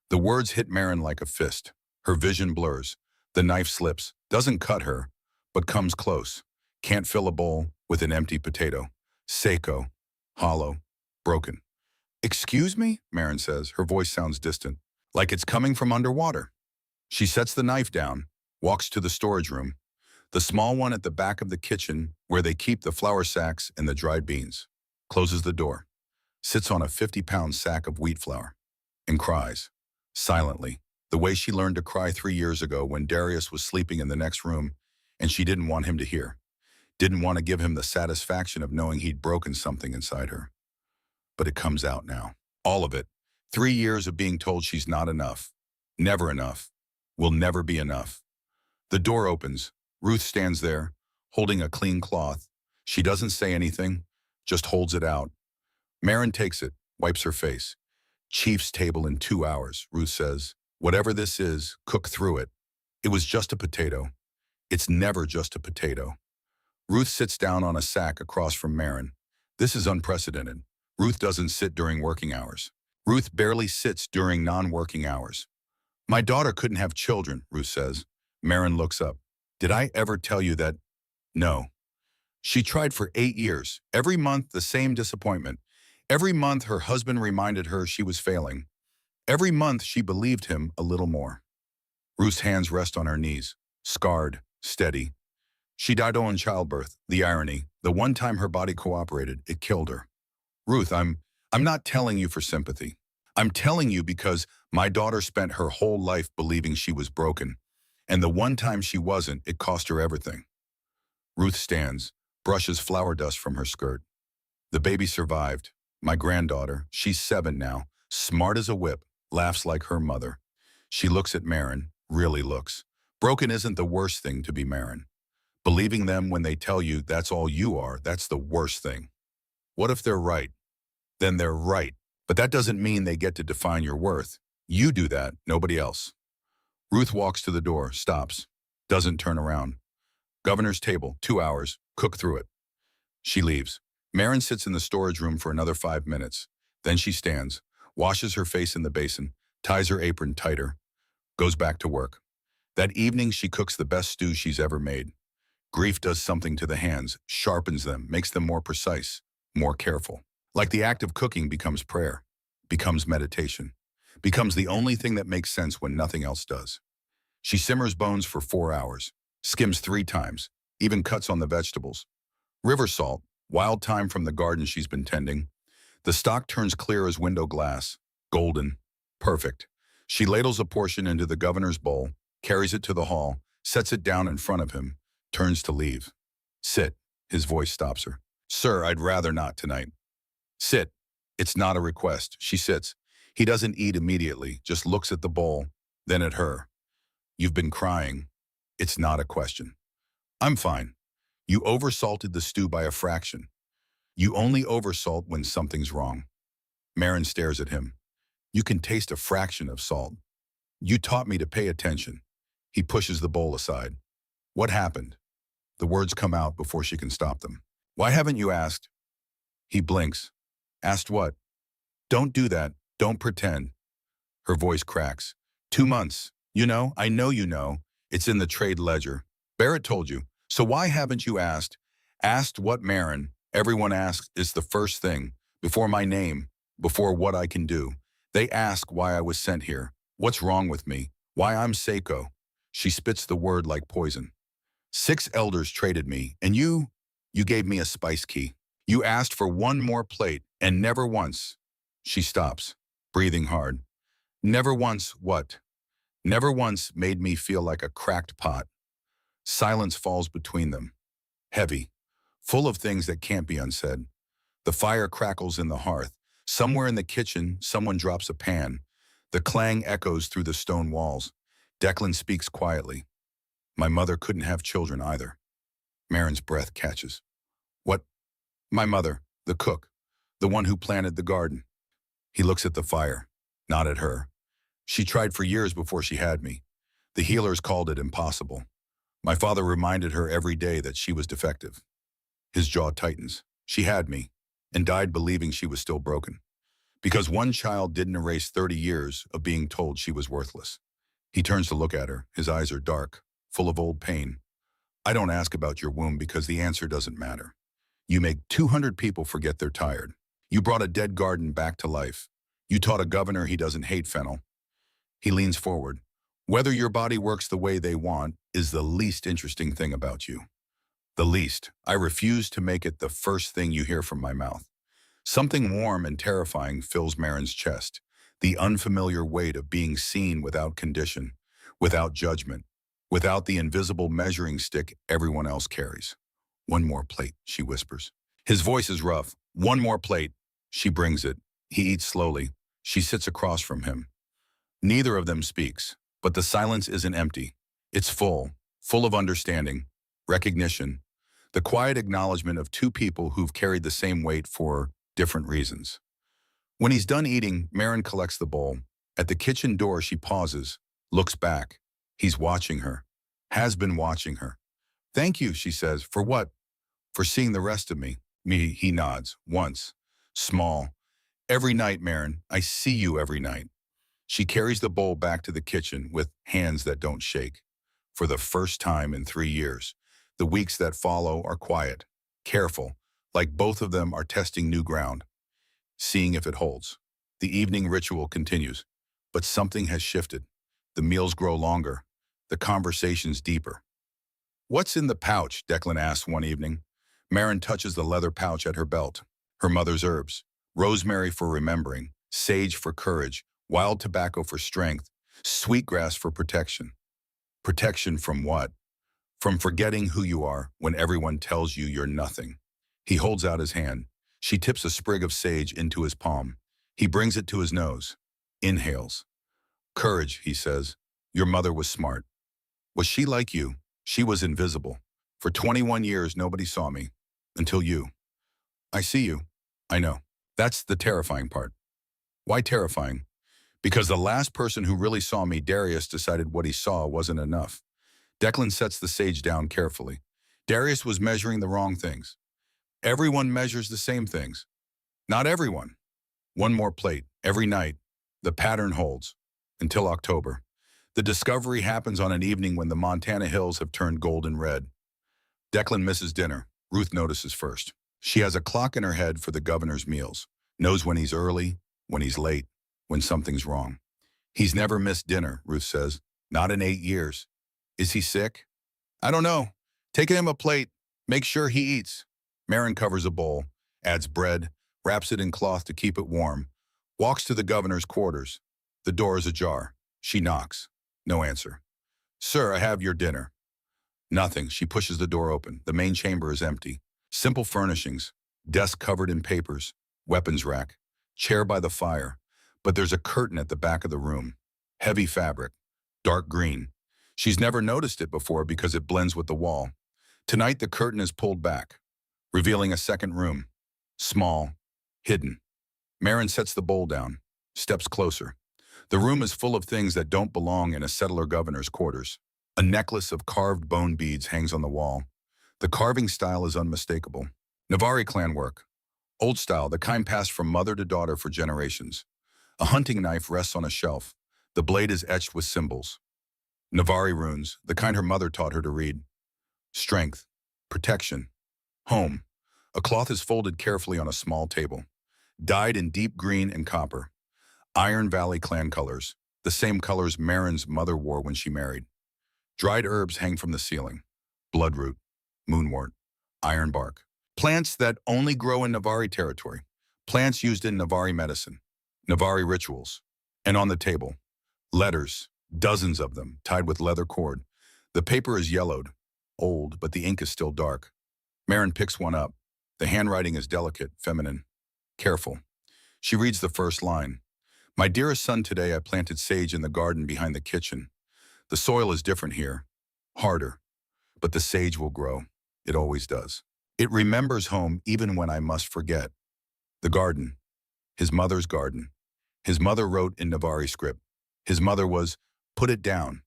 The words hit Marin like a fist. Her vision blurs. The knife slips, doesn't cut her, but comes close. Can't fill a bowl with an empty potato. Seco, hollow, broken. Excuse me, Marin says. Her voice sounds distant, like it's coming from underwater. She sets the knife down, walks to the storage room, the small one at the back of the kitchen where they keep the flour sacks and the dried beans. Closes the door, sits on a 50-pound sack of wheat flour, and cries, silently, the way she learned to cry 3 years ago when Darius was sleeping in the next room and she didn't want him to hear. Didn't want to give him the satisfaction of knowing he'd broken something inside her. But it comes out now. All of it. 3 years of being told she's not enough. Never enough. Will never be enough. The door opens. Ruth stands there, holding a clean cloth. She doesn't say anything, just holds it out. Marin takes it, wipes her face. Chief's table in 2 hours, Ruth says. Whatever this is, cook through it. It was just a potato. It's never just a potato. Ruth sits down on a sack across from Marin. This is unprecedented. Ruth doesn't sit during working hours. Ruth barely sits during non-working hours. My daughter couldn't have children, Ruth says. Marin looks up. Did I ever tell you that? No. She tried for 8 years. Every month, the same disappointment. Every month, her husband reminded her she was failing. Every month, she believed him a little more. Ruth's hands rest on her knees, scarred, steady. She died in childbirth. The irony, the one time her body cooperated, it killed her. Ruth, I'm not telling you for sympathy. I'm telling you because my daughter spent her whole life believing she was broken. And the one time she wasn't, it cost her everything. Ruth stands, brushes flour dust from her skirt. The baby survived. My granddaughter, she's 7 now, smart as a whip, laughs like her mother. She looks at Marin, really looks. Broken isn't the worst thing to be Marin. Believing them when they tell you that's all you are, that's the worst thing. What if they're right? Then they're right. But that doesn't mean they get to define your worth. You do that, nobody else. Ruth walks to the door, stops, doesn't turn around. Governor's table, 2 hours, cook through it. She leaves. Marin sits in the storage room for another 5 minutes. Then she stands, washes her face in the basin, ties her apron tighter, goes back to work. That evening she cooks the best stew she's ever made. Grief does something to the hands, sharpens them, makes them more precise, more careful. Like the act of cooking becomes prayer, becomes meditation, becomes the only thing that makes sense when nothing else does. She simmers bones for 4 hours, skims 3 times, even cuts on the vegetables. River salt, wild thyme from the garden she's been tending. The stock turns clear as window glass, golden, perfect. She ladles a portion into the governor's bowl, carries it to the hall, sets it down in front of him, turns to leave. Sit, his voice stops her. Sir, I'd rather not tonight. Sit. It's not a request. She sits. He doesn't eat immediately, just looks at the bowl, then at her. You've been crying. It's not a question. I'm fine. You oversalted the stew by a fraction. You only oversalt when something's wrong. Marin stares at him. You can taste a fraction of salt. You taught me to pay attention. He pushes the bowl aside. What happened? The words come out before she can stop them. Why haven't you asked? He blinks. Asked what? Don't do that. Don't pretend. Her voice cracks. 2 months. You know, I know you know. It's in the trade ledger. Barrett told you. So why haven't you asked? Asked what, Marin? Everyone asks is the first thing. before my name, before what I can do. They ask why I was sent here, what's wrong with me, why I'm Seiko. She spits the word like poison. 6 elders traded me, and you gave me a spice key. You asked for one more plate, and never once. She stops, breathing hard. Never once what? Never once made me feel like a cracked pot. Silence falls between them, heavy, full of things that can't be unsaid. The fire crackles in the hearth. Somewhere in the kitchen, someone drops a pan. The clang echoes through the stone walls. Declan speaks quietly. My mother couldn't have children either. Marin's breath catches. What? My mother, the cook, the one who planted the garden. He looks at the fire, not at her. She tried for years before she had me. The healers called it impossible. My father reminded her every day that she was defective. His jaw tightens. She had me, and died believing she was still broken. Because one child didn't erase 30 years of being told she was worthless. He turns to look at her. His eyes are dark, full of old pain. I don't ask about your womb because the answer doesn't matter. You make 200 people forget they're tired. You brought a dead garden back to life. You taught a governor he doesn't hate fennel. He leans forward. Whether your body works the way they want is the least interesting thing about you. The least. I refuse to make it the first thing you hear from my mouth. Something warm and terrifying fills Marin's chest. The unfamiliar weight of being seen without condition, without judgment, without the invisible measuring stick everyone else carries. One more plate, she whispers. His voice is rough. One more plate. She brings it. He eats slowly. She sits across from him. Neither of them speaks, but the silence isn't empty. It's full, full of understanding, recognition, the quiet acknowledgement of two people who've carried the same weight for different reasons. When he's done eating, Marin collects the bowl. At the kitchen door, she pauses, looks back. He's watching her, has been watching her. Thank you, she says. For what? For seeing the rest of me. He nods. Once. Small. Every night, Marin. I see you every night. She carries the bowl back to the kitchen with hands that don't shake. For the first time in 3 years, the weeks that follow are quiet, careful, like both of them are testing new ground, seeing if it holds. The evening ritual continues, but something has shifted. The meals grow longer, the conversations deeper. What's in the pouch? Declan asks one evening. Marin touches the leather pouch at her belt. Her mother's herbs, rosemary for remembering, sage for courage, wild tobacco for strength, sweetgrass for protection. Protection from what? From forgetting who you are when everyone tells you you're nothing. He holds out his hand. She tips a sprig of sage into his palm. He brings it to his nose. Inhales. Courage, he says. Your mother was smart. Was she like you? She was invisible. For 21 years, nobody saw me. Until you. I see you. I know. That's the terrifying part. Why terrifying? Because the last person who really saw me, Darius, decided what he saw wasn't enough. Declan sets the sage down carefully. Darius was measuring the wrong things. Everyone measures the same things. Not everyone. One more plate, every night. The pattern holds. Until October. The discovery happens on an evening when the Montana hills have turned golden red. Declan misses dinner. Ruth notices first. She has a clock in her head for the governor's meals. Knows when he's early, when he's late, when something's wrong. He's never missed dinner, Ruth says. Not in 8 years. Is he sick? I don't know. Take him a plate. Make sure he eats. Marin covers a bowl, adds bread, wraps it in cloth to keep it warm, walks to the governor's quarters. The door is ajar. She knocks. No answer. Sir, I have your dinner. Nothing. She pushes the door open. The main chamber is empty. Simple furnishings. Desk covered in papers. Weapons rack. Chair by the fire. But there's a curtain at the back of the room. Heavy fabric. Dark green. She's never noticed it before because it blends with the wall. Tonight the curtain is pulled back, revealing a second room. Small. Hidden. Marin sets the bowl down. Steps closer. The room is full of things that don't belong in a settler governor's quarters. A necklace of carved bone beads hangs on the wall. The carving style is unmistakable. Navari clan work. Old style, the kind passed from mother to daughter for generations. A hunting knife rests on a shelf. The blade is etched with symbols. Navari runes, the kind her mother taught her to read. Strength. Protection. Home. A cloth is folded carefully on a small table. dyed in deep green and copper. Iron Valley clan colors, the same colors Marin's mother wore when she married. Dried herbs hang from the ceiling. Bloodroot, moonwort, ironbark. Plants that only grow in Navari territory. Plants used in Navari medicine, Navari rituals. And on the table, letters, dozens of them, tied with leather cord. The paper is yellowed, old, but the ink is still dark. Marin picks one up. The handwriting is delicate, feminine, careful. She reads the first line. My dearest son, today I planted sage in the garden behind the kitchen. The soil is different here, harder, but the sage will grow. It always does. It remembers home even when I must forget. The garden, his mother's garden. His mother wrote in Navari script. His mother was, put it down.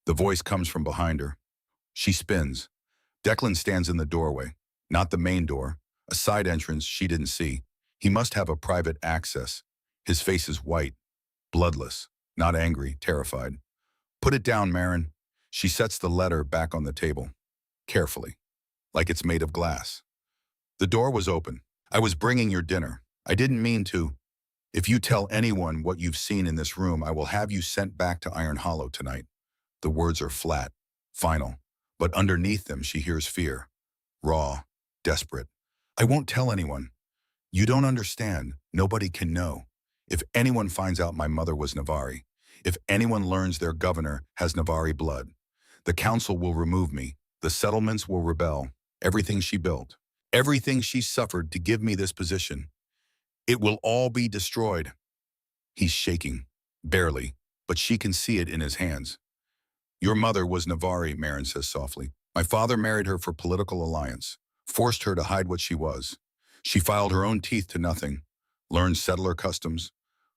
The voice comes from behind her. She spins. Declan stands in the doorway, not the main door, a side entrance she didn't see. He must have a private access. His face is white, bloodless, not angry, terrified. Put it down, Marin. She sets the letter back on the table, carefully, like it's made of glass. The door was open. I was bringing your dinner. I didn't mean to. If you tell anyone what you've seen in this room, I will have you sent back to Iron Hollow tonight. The words are flat, final, but underneath them she hears fear, raw, desperate. I won't tell anyone. You don't understand. Nobody can know. If anyone finds out my mother was Navari, if anyone learns their governor has Navari blood, the council will remove me. The settlements will rebel. Everything she built, everything she suffered to give me this position, it will all be destroyed. He's shaking, barely, but she can see it in his hands. Your mother was Navari, Marin says softly. My father married her for political alliance, forced her to hide what she was. She filed her own teeth to nothing, learned settler customs,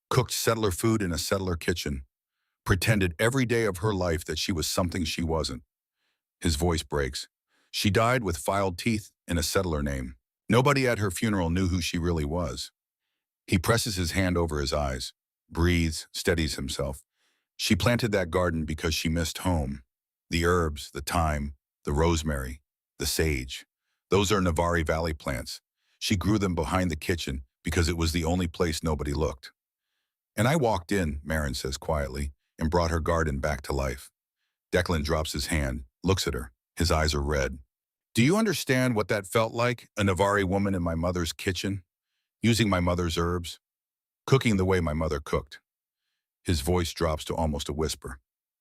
cooked settler food in a settler kitchen, pretended every day of her life that she was something she wasn't. His voice breaks. She died with filed teeth and a settler name. Nobody at her funeral knew who she really was. He presses his hand over his eyes, breathes, steadies himself. She planted that garden because she missed home. The herbs, the thyme, the rosemary, the sage. Those are Navari Valley plants. She grew them behind the kitchen because it was the only place nobody looked. And I walked in, Marin says quietly, and brought her garden back to life. Declan drops his hand, looks at her. His eyes are red. Do you understand what that felt like, a Navari woman in my mother's kitchen? Using my mother's herbs? Cooking the way my mother cooked. His voice drops to almost a whisper.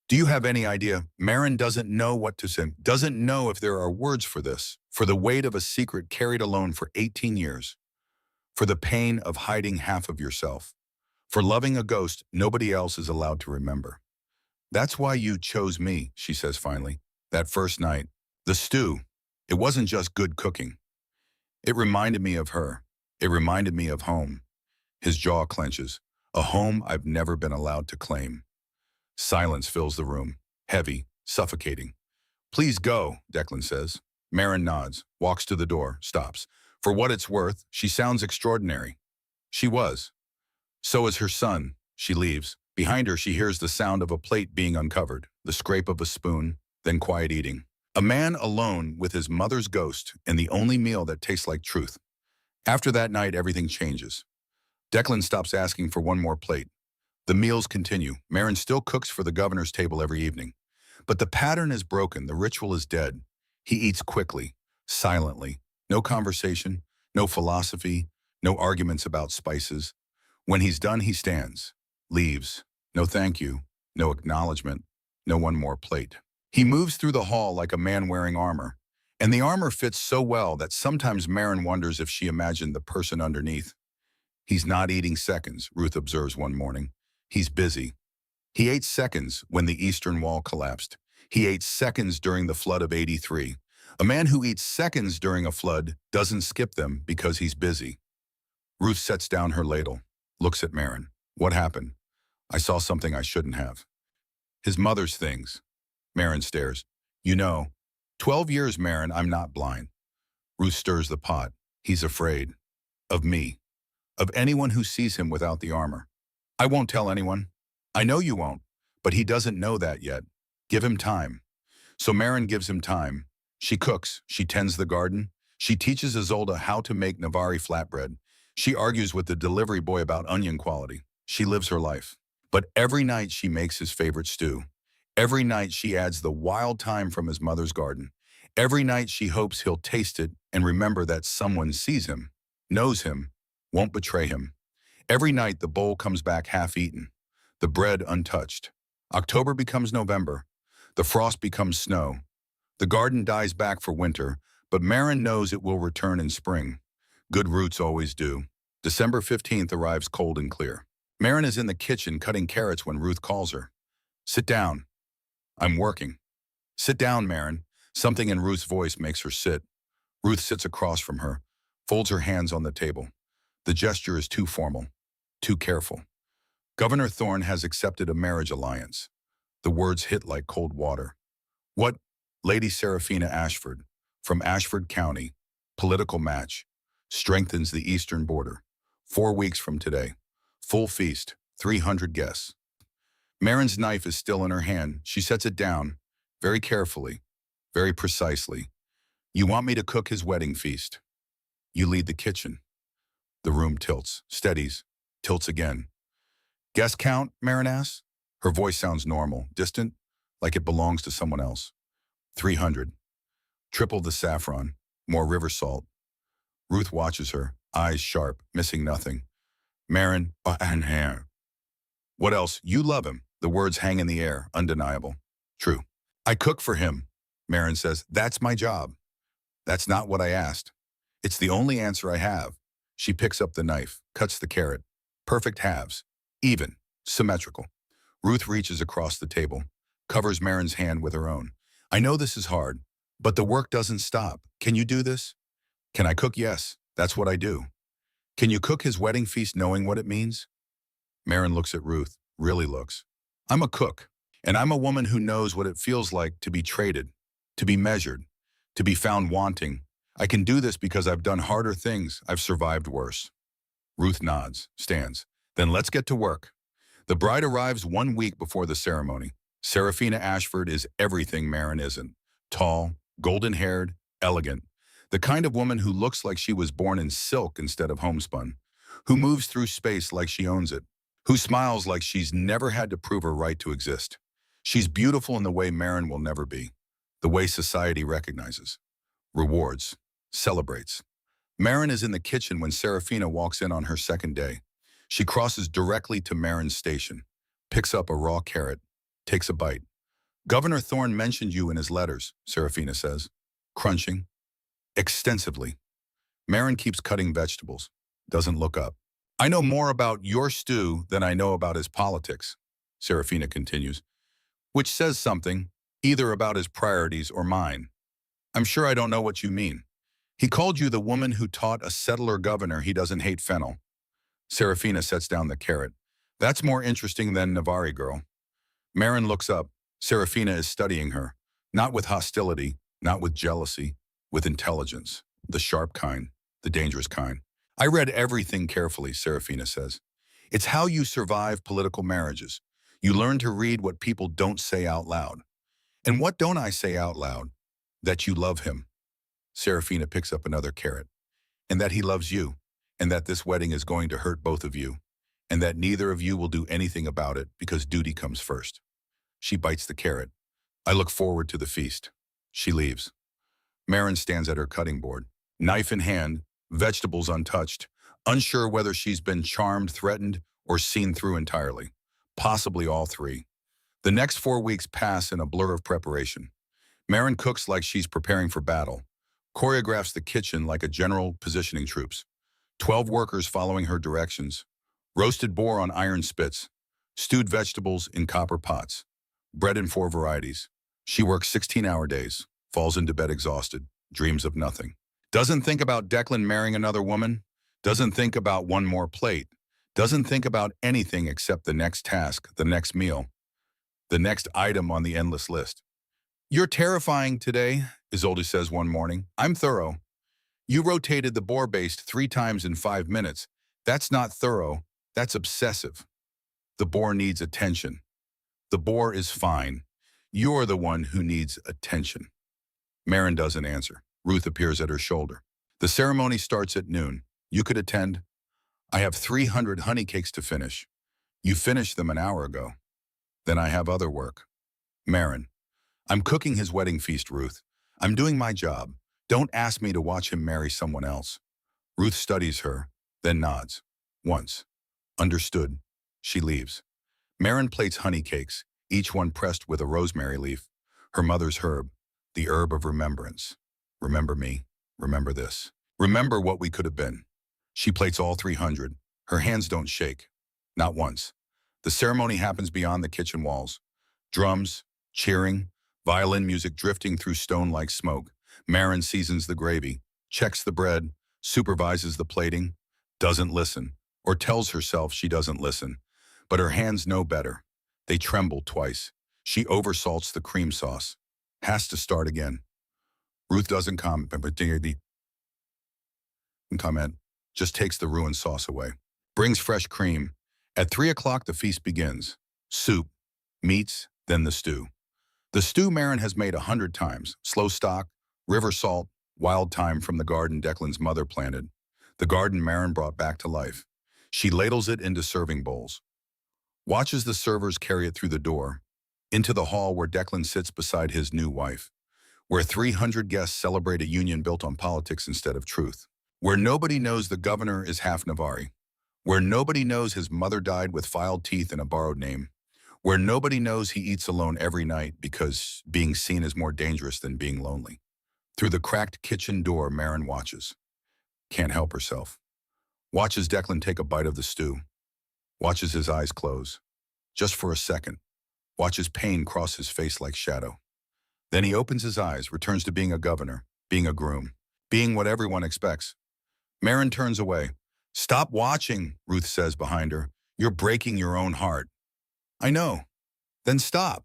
Do you have any idea? Marin doesn't know what to say, doesn't know if there are words for this, for the weight of a secret carried alone for 18 years, for the pain of hiding half of yourself, for loving a ghost nobody else is allowed to remember. That's why you chose me, she says finally. That first night, the stew, it wasn't just good cooking. It reminded me of her. It reminded me of home. His jaw clenches. A home I've never been allowed to claim. Silence fills the room, heavy, suffocating. Please go, Declan says. Marin nods, walks to the door, stops. For what it's worth, she sounds extraordinary. She was. So is her son. She leaves. Behind her, she hears the sound of a plate being uncovered, the scrape of a spoon, then quiet eating. A man alone with his mother's ghost and the only meal that tastes like truth. After that night, everything changes. Declan stops asking for one more plate. The meals continue. Marin still cooks for the governor's table every evening. But the pattern is broken. The ritual is dead. He eats quickly, silently. No conversation, no philosophy, no arguments about spices. When he's done, he stands, leaves. No thank you, no acknowledgement, no one more plate. He moves through the hall like a man wearing armor. And the armor fits so well that sometimes Marin wonders if she imagined the person underneath. He's not eating seconds, Ruth observes one morning. He's busy. He ate seconds when the Eastern Wall collapsed. He ate seconds during the flood of '83. A man who eats seconds during a flood doesn't skip them because he's busy. Ruth sets down her ladle, looks at Marin. What happened? I saw something I shouldn't have. His mother's things. Marin stares. You know, 12 years, Marin, I'm not blind. Ruth stirs the pot. He's afraid. Of me. Of anyone who sees him without the armor. I won't tell anyone. I know you won't, but he doesn't know that yet. Give him time. So Marin gives him time. She cooks. She tends the garden. She teaches Isolde how to make Navari flatbread. She argues with the delivery boy about onion quality. She lives her life. But every night she makes his favorite stew. Every night she adds the wild thyme from his mother's garden. Every night she hopes he'll taste it and remember that someone sees him, knows him, won't betray him. Every night the bowl comes back half-eaten, the bread untouched. October becomes November. The frost becomes snow. The garden dies back for winter, but Marin knows it will return in spring. Good roots always do. December 15th arrives cold and clear. Marin is in the kitchen cutting carrots when Ruth calls her. Sit down. I'm working. Sit down, Marin. Something in Ruth's voice makes her sit. Ruth sits across from her, folds her hands on the table. The gesture is too formal, too careful. Governor Thorne has accepted a marriage alliance. The words hit like cold water. What? Lady Serafina Ashford, from Ashford County, political match, strengthens the eastern border. 4 weeks from today. Full feast, 300 guests. Marin's knife is still in her hand. She sets it down, very carefully, very precisely. You want me to cook his wedding feast. You lead the kitchen. The room tilts, steadies, tilts again. Guest count, Marin asks. Her voice sounds normal, distant, like it belongs to someone else. 300. Triple the saffron, more river salt. Ruth watches her, eyes sharp, missing nothing. Marin, and hair. What else? You love him. The words hang in the air, undeniable. True. I cook for him, Marin says. That's my job. That's not what I asked. It's the only answer I have. She picks up the knife, cuts the carrot. Perfect halves. Even. Symmetrical. Ruth reaches across the table, covers Marin's hand with her own. I know this is hard, but the work doesn't stop. Can you do this? Can I cook? Yes, that's what I do. Can you cook his wedding feast knowing what it means? Marin looks at Ruth, really looks. I'm a cook, and I'm a woman who knows what it feels like to be traded, to be measured, to be found wanting. I can do this because I've done harder things. I've survived worse. Ruth nods, stands. Then let's get to work. The bride arrives 1 week before the ceremony. Serafina Ashford is everything Marin isn't. Tall, golden-haired, elegant. The kind of woman who looks like she was born in silk instead of homespun. Who moves through space like she owns it. Who smiles like she's never had to prove her right to exist. She's beautiful in the way Marin will never be. The way society recognizes. Rewards. Celebrates. Marin is in the kitchen when Serafina walks in on her second day. She crosses directly to Marin's station, picks up a raw carrot, takes a bite. Governor Thorne mentioned you in his letters, Serafina says, crunching. Extensively. Marin keeps cutting vegetables, doesn't look up. I know more about your stew than I know about his politics, Serafina continues, which says something, either about his priorities or mine. I'm sure I don't know what you mean. He called you the woman who taught a settler governor he doesn't hate fennel. Serafina sets down the carrot. That's more interesting than Navari girl. Marin looks up. Serafina is studying her, not with hostility, not with jealousy, with intelligence, the sharp kind, the dangerous kind. I read everything carefully, Serafina says. It's how you survive political marriages. You learn to read what people don't say out loud. And what don't I say out loud? That you love him. Serafina picks up another carrot. And that he loves you. And that this wedding is going to hurt both of you. And that neither of you will do anything about it because duty comes first. She bites the carrot. I look forward to the feast. She leaves. Marin stands at her cutting board, knife in hand, vegetables untouched, unsure whether she's been charmed, threatened, or seen through entirely. Possibly all three. The next 4 weeks pass in a blur of preparation. Marin cooks like she's preparing for battle, choreographs the kitchen like a general positioning troops. 12 workers following her directions. Roasted boar on iron spits. Stewed vegetables in copper pots. Bread in 4 varieties. She works 16-hour days, falls into bed exhausted, dreams of nothing. Doesn't think about Declan marrying another woman. Doesn't think about one more plate. Doesn't think about anything except the next task, the next meal, the next item on the endless list. You're terrifying today, Isolde says one morning. I'm thorough. You rotated the boar baste 3 times in 5 minutes. That's not thorough, that's obsessive. The boar needs attention. The boar is fine. You're the one who needs attention. Marin doesn't answer. Ruth appears at her shoulder. The ceremony starts at noon. You could attend. I have 300 honey cakes to finish. You finished them an hour ago. Then I have other work. Marin. I'm cooking his wedding feast, Ruth. I'm doing my job. Don't ask me to watch him marry someone else. Ruth studies her, then nods. Once. Understood. She leaves. Marin plates honey cakes, each one pressed with a rosemary leaf. Her mother's herb, the herb of remembrance. Remember me. Remember this. Remember what we could have been. She plates all 300. Her hands don't shake. Not once. The ceremony happens beyond the kitchen walls. Drums, cheering, violin music drifting through stone like smoke. Marin seasons the gravy, checks the bread, supervises the plating, doesn't listen, or tells herself she doesn't listen. But her hands know better. They tremble twice. She oversalts the cream sauce. Has to start again. Ruth doesn't comment, just takes the ruined sauce away. Brings fresh cream. At 3 o'clock, the feast begins. Soup, meats, then the stew. The stew Marin has made 100 times. Slow stock, river salt, wild thyme from the garden Declan's mother planted. The garden Marin brought back to life. She ladles it into serving bowls. Watches the servers carry it through the door, into the hall where Declan sits beside his new wife, where 300 guests celebrate a union built on politics instead of truth, where nobody knows the governor is half Navari, where nobody knows his mother died with filed teeth and a borrowed name, where nobody knows he eats alone every night because being seen is more dangerous than being lonely. Through the cracked kitchen door, Marin watches. Can't help herself. Watches Declan take a bite of the stew. Watches his eyes close. Just for a second. Watches pain cross his face like shadow. Then he opens his eyes, returns to being a governor, being a groom, being what everyone expects. Marin turns away. Stop watching, Ruth says behind her. You're breaking your own heart. I know. Then stop.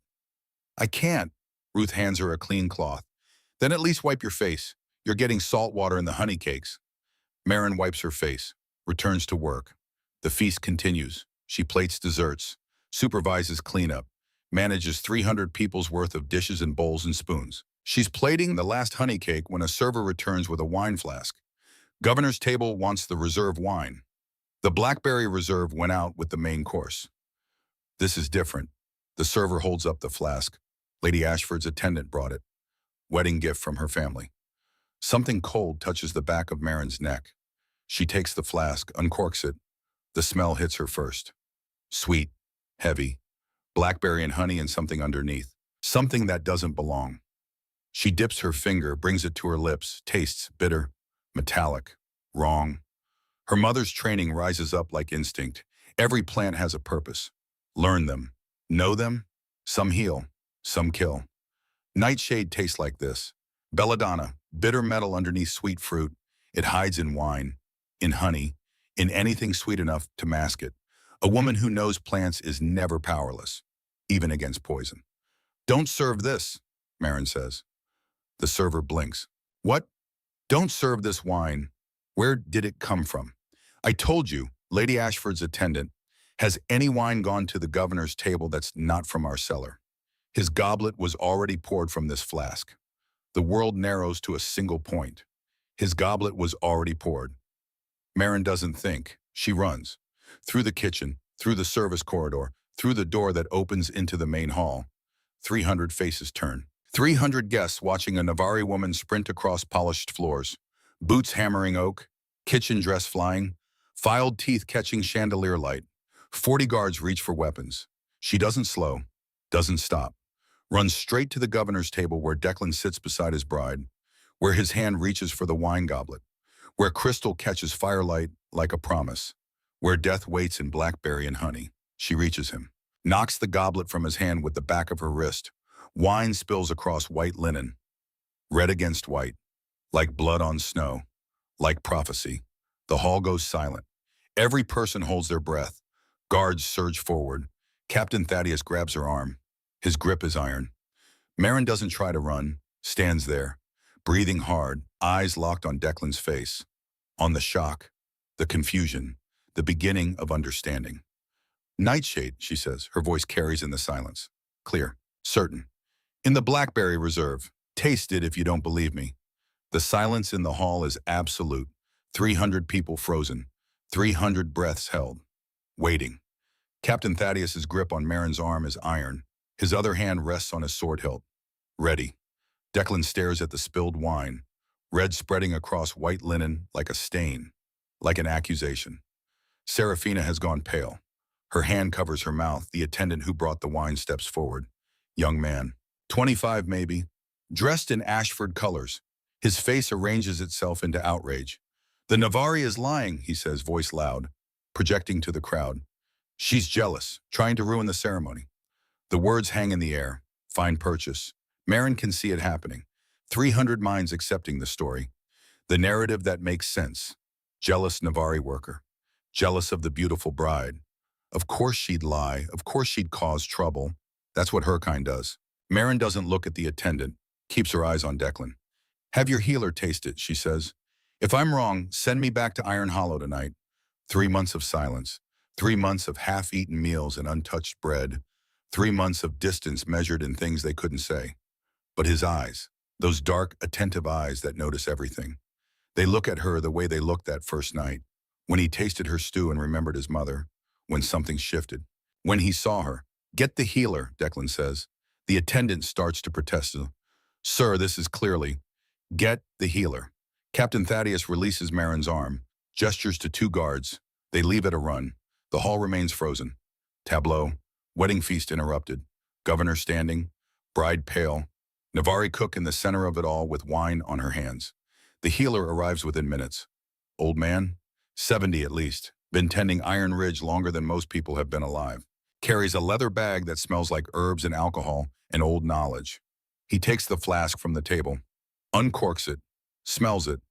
I can't. Ruth hands her a clean cloth. Then at least wipe your face. You're getting salt water in the honey cakes. Marin wipes her face, returns to work. The feast continues. She plates desserts, supervises cleanup, manages 300 people's worth of dishes and bowls and spoons. She's plating the last honey cake when a server returns with a wine flask. Governor's table wants the reserve wine. The Blackberry Reserve went out with the main course. This is different. The server holds up the flask. Lady Ashford's attendant brought it. Wedding gift from her family. Something cold touches the back of Marin's neck. She takes the flask, uncorks it. The smell hits her first. Sweet, heavy, blackberry and honey and something underneath. Something that doesn't belong. She dips her finger, brings it to her lips, tastes bitter, metallic, wrong. Her mother's training rises up like instinct. Every plant has a purpose. Learn them. Know them. Some heal. Some kill. Nightshade tastes like this. Belladonna, bitter metal underneath sweet fruit. It hides in wine, in honey, in anything sweet enough to mask it. A woman who knows plants is never powerless, even against poison. Don't serve this, Marin says. The server blinks. What? Don't serve this wine. Where did it come from? I told you, Lady Ashford's attendant. Has any wine gone to the governor's table that's not from our cellar? His goblet was already poured from this flask. The world narrows to a single point. His goblet was already poured. Marin doesn't think. She runs. Through the kitchen, through the service corridor, through the door that opens into the main hall. 300 faces turn. 300 guests watching a Navari woman sprint across polished floors. Boots hammering oak, kitchen dress flying, filed teeth catching chandelier light. 40 guards reach for weapons. She doesn't slow, doesn't stop. Runs straight to the governor's table where Declan sits beside his bride, where his hand reaches for the wine goblet, where crystal catches firelight like a promise, where death waits in blackberry and honey. She reaches him, knocks the goblet from his hand with the back of her wrist. Wine spills across white linen, red against white, like blood on snow, like prophecy. The hall goes silent. Every person holds their breath. Guards surge forward. Captain Thaddeus grabs her arm. His grip is iron. Marin doesn't try to run, stands there, breathing hard, eyes locked on Declan's face. On the shock, the confusion, the beginning of understanding. Nightshade, she says, her voice carries in the silence. Clear, certain. In the Blackberry Reserve. Taste it if you don't believe me. The silence in the hall is absolute. 300 people frozen. 300 breaths held, waiting. Captain Thaddeus's grip on Marin's arm is iron. His other hand rests on his sword hilt. Ready. Declan stares at the spilled wine, red spreading across white linen like a stain, like an accusation. Serafina has gone pale. Her hand covers her mouth. The attendant who brought the wine steps forward. Young man, 25 maybe, dressed in Ashford colors. His face arranges itself into outrage. The Navari is lying, he says, voice loud, projecting to the crowd. She's jealous, trying to ruin the ceremony. The words hang in the air. Fine purchase. Marin can see it happening. 300 minds accepting the story. The narrative that makes sense. Jealous Navari worker. Jealous of the beautiful bride. Of course she'd lie. Of course she'd cause trouble. That's what her kind does. Marin doesn't look at the attendant. Keeps her eyes on Declan. Have your healer taste it, she says. If I'm wrong, send me back to Iron Hollow tonight. 3 months of silence. 3 months of half-eaten meals and untouched bread. 3 months of distance measured in things they couldn't say. But his eyes, those dark, attentive eyes that notice everything. They look at her the way they looked that first night, when he tasted her stew and remembered his mother, when something shifted, when he saw her. Get the healer, Declan says. The attendant starts to protest. Sir, this is clearly. Get the healer. Captain Thaddeus releases Marin's arm, gestures to 2 guards. They leave at a run. The hall remains frozen. Tableau. Wedding feast interrupted. Governor standing. Bride pale. Navari cook in the center of it all with wine on her hands. The healer arrives within minutes. Old man? 70 at least. Been tending Iron Ridge longer than most people have been alive. Carries a leather bag that smells like herbs and alcohol and old knowledge. He takes the flask from the table, uncorks it, smells it,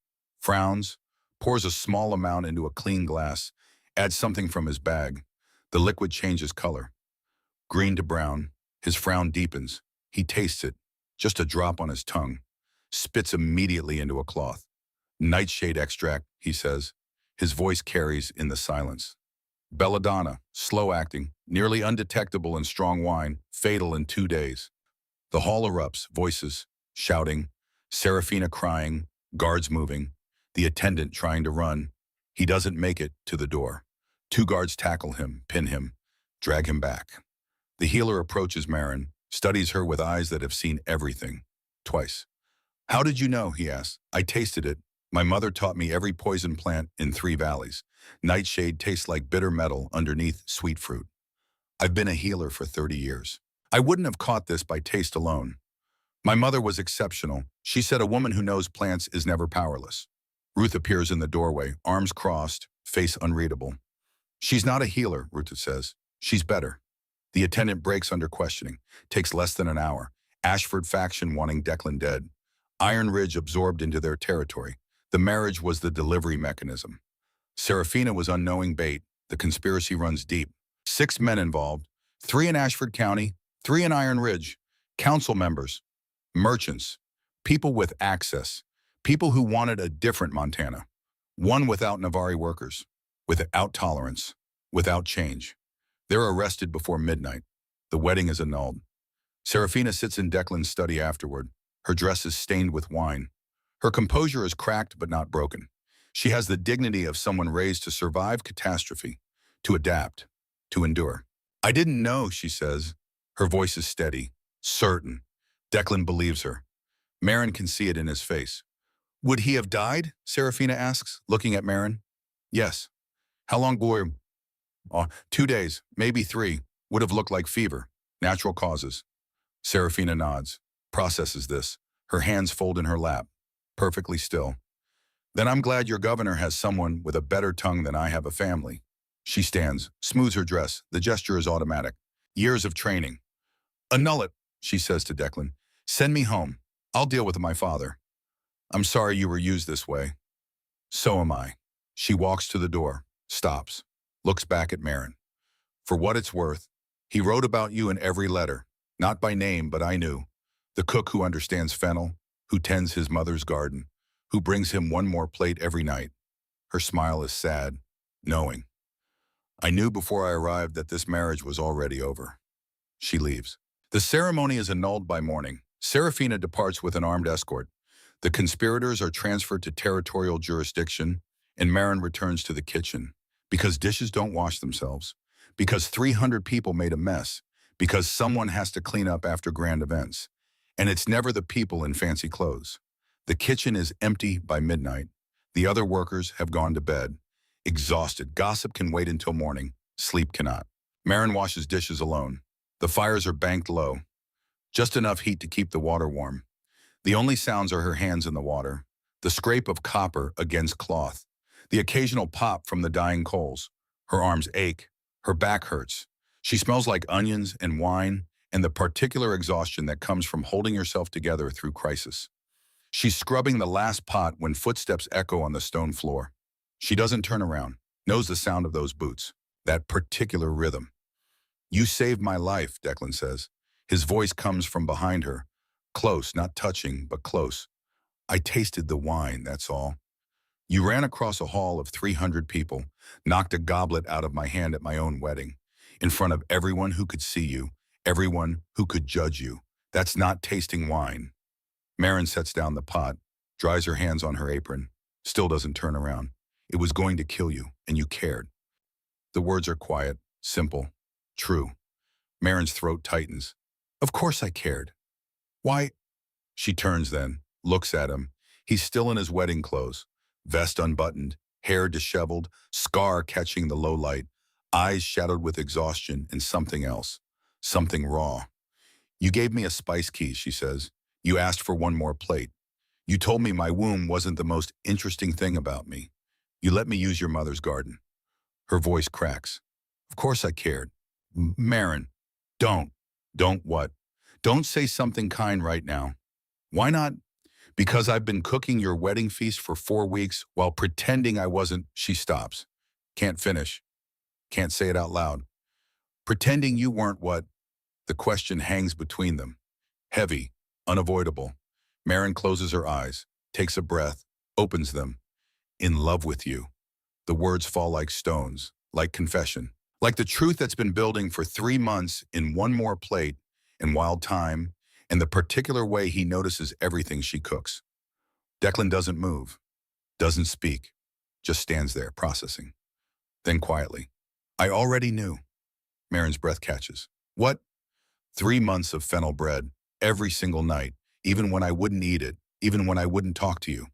frowns, pours a small amount into a clean glass, adds something from his bag. The liquid changes color. Green to brown, his frown deepens. He tastes it, just a drop on his tongue. Spits immediately into a cloth. Nightshade extract, he says. His voice carries in the silence. Belladonna, slow acting, nearly undetectable in strong wine, fatal in 2 days. The hall erupts, voices, shouting, Serafina crying, guards moving, the attendant trying to run. He doesn't make it to the door. 2 guards tackle him, pin him, drag him back. The healer approaches Marin, studies her with eyes that have seen everything. Twice. How did you know, he asks. I tasted it. My mother taught me every poison plant in 3 valleys. Nightshade tastes like bitter metal underneath sweet fruit. I've been a healer for 30 years. I wouldn't have caught this by taste alone. My mother was exceptional. She said a woman who knows plants is never powerless. Ruth appears in the doorway, arms crossed, face unreadable. She's not a healer, Ruth says. She's better. The attendant breaks under questioning. Takes less than an hour. Ashford faction wanting Declan dead. Iron Ridge absorbed into their territory. The marriage was the delivery mechanism. Serafina was unknowing bait. The conspiracy runs deep. 6 men involved, 3 in Ashford County, 3 in Iron Ridge, council members, merchants, people with access, people who wanted a different Montana, one without Navari workers, without tolerance, without change. They're arrested before midnight. The wedding is annulled. Serafina sits in Declan's study afterward. Her dress is stained with wine. Her composure is cracked but not broken. She has the dignity of someone raised to survive catastrophe, to adapt, to endure. I didn't know, she says. Her voice is steady, certain. Declan believes her. Marin can see it in his face. Would he have died? Serafina asks, looking at Marin. Yes. How long, boy? 2 days, maybe 3. Would have looked like fever. Natural causes. Serafina nods, processes this. Her hands fold in her lap, perfectly still. Then I'm glad your governor has someone with a better tongue than I have a family. She stands, smooths her dress. The gesture is automatic. Years of training. Annul it, she says to Declan. Send me home. I'll deal with my father. I'm sorry you were used this way. So am I. She walks to the door, stops, looks back at Marin. For what it's worth, he wrote about you in every letter. Not by name, but I knew. The cook who understands fennel, who tends his mother's garden, who brings him one more plate every night. Her smile is sad, knowing. I knew before I arrived that this marriage was already over. She leaves. The ceremony is annulled by morning. Serafina departs with an armed escort. The conspirators are transferred to territorial jurisdiction, and Marin returns to the kitchen. Because dishes don't wash themselves. Because 300 people made a mess. Because someone has to clean up after grand events. And it's never the people in fancy clothes. The kitchen is empty by midnight. The other workers have gone to bed. Exhausted. Gossip can wait until morning. Sleep cannot. Marin washes dishes alone. The fires are banked low. Just enough heat to keep the water warm. The only sounds are her hands in the water. The scrape of copper against cloth. The occasional pop from the dying coals. Her arms ache. Her back hurts. She smells like onions and wine and the particular exhaustion that comes from holding yourself together through crisis. She's scrubbing the last pot when footsteps echo on the stone floor. She doesn't turn around, knows the sound of those boots, that particular rhythm. "You saved my life," Declan says. His voice comes from behind her. Close, not touching, but close. "I tasted the wine, that's all. You ran across a hall of 300 people, knocked a goblet out of my hand at my own wedding, in front of everyone who could see you, everyone who could judge you. That's not tasting wine." Marin sets down the pot, dries her hands on her apron, still doesn't turn around. "It was going to kill you, and you cared." The words are quiet, simple, true. Marin's throat tightens. "Of course I cared. Why?" She turns then, looks at him. He's still in his wedding clothes, vest unbuttoned, hair disheveled, scar catching the low light, eyes shadowed with exhaustion and something else, something raw. "You gave me a spice key," she says. "You asked for one more plate. You told me my womb wasn't the most interesting thing about me. You let me use your mother's garden." Her voice cracks. "Of course I cared." Marin, don't. Don't what? Don't say something kind right now." "Why not?" "Because I've been cooking your wedding feast for 4 weeks while pretending I wasn't." She stops. Can't finish. Can't say it out loud. "Pretending you weren't what?" The question hangs between them. Heavy, unavoidable. Marin closes her eyes, takes a breath, opens them. "In love with you." The words fall like stones, like confession. Like the truth that's been building for 3 months in one more plate, in wild time, and the particular way he notices everything she cooks. Declan doesn't move, doesn't speak, just stands there processing. Then quietly, "I already knew." Marin's breath catches. "What?" 3 months of fennel bread, every single night, even when I wouldn't eat it, even when I wouldn't talk to you.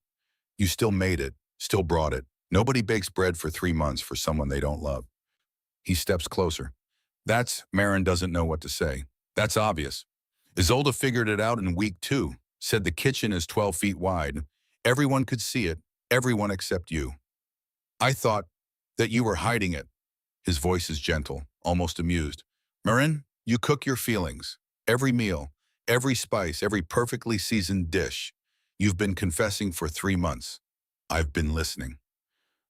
You still made it, still brought it. Nobody bakes bread for 3 months for someone they don't love. He steps closer. Marin doesn't know what to say. "That's obvious. Isolde figured it out in week 2, said the kitchen is 12 feet wide. Everyone could see it, everyone except you. I thought that you were hiding it." His voice is gentle, almost amused. "Marin, you cook your feelings. Every meal, every spice, every perfectly seasoned dish. You've been confessing for 3 months. I've been listening."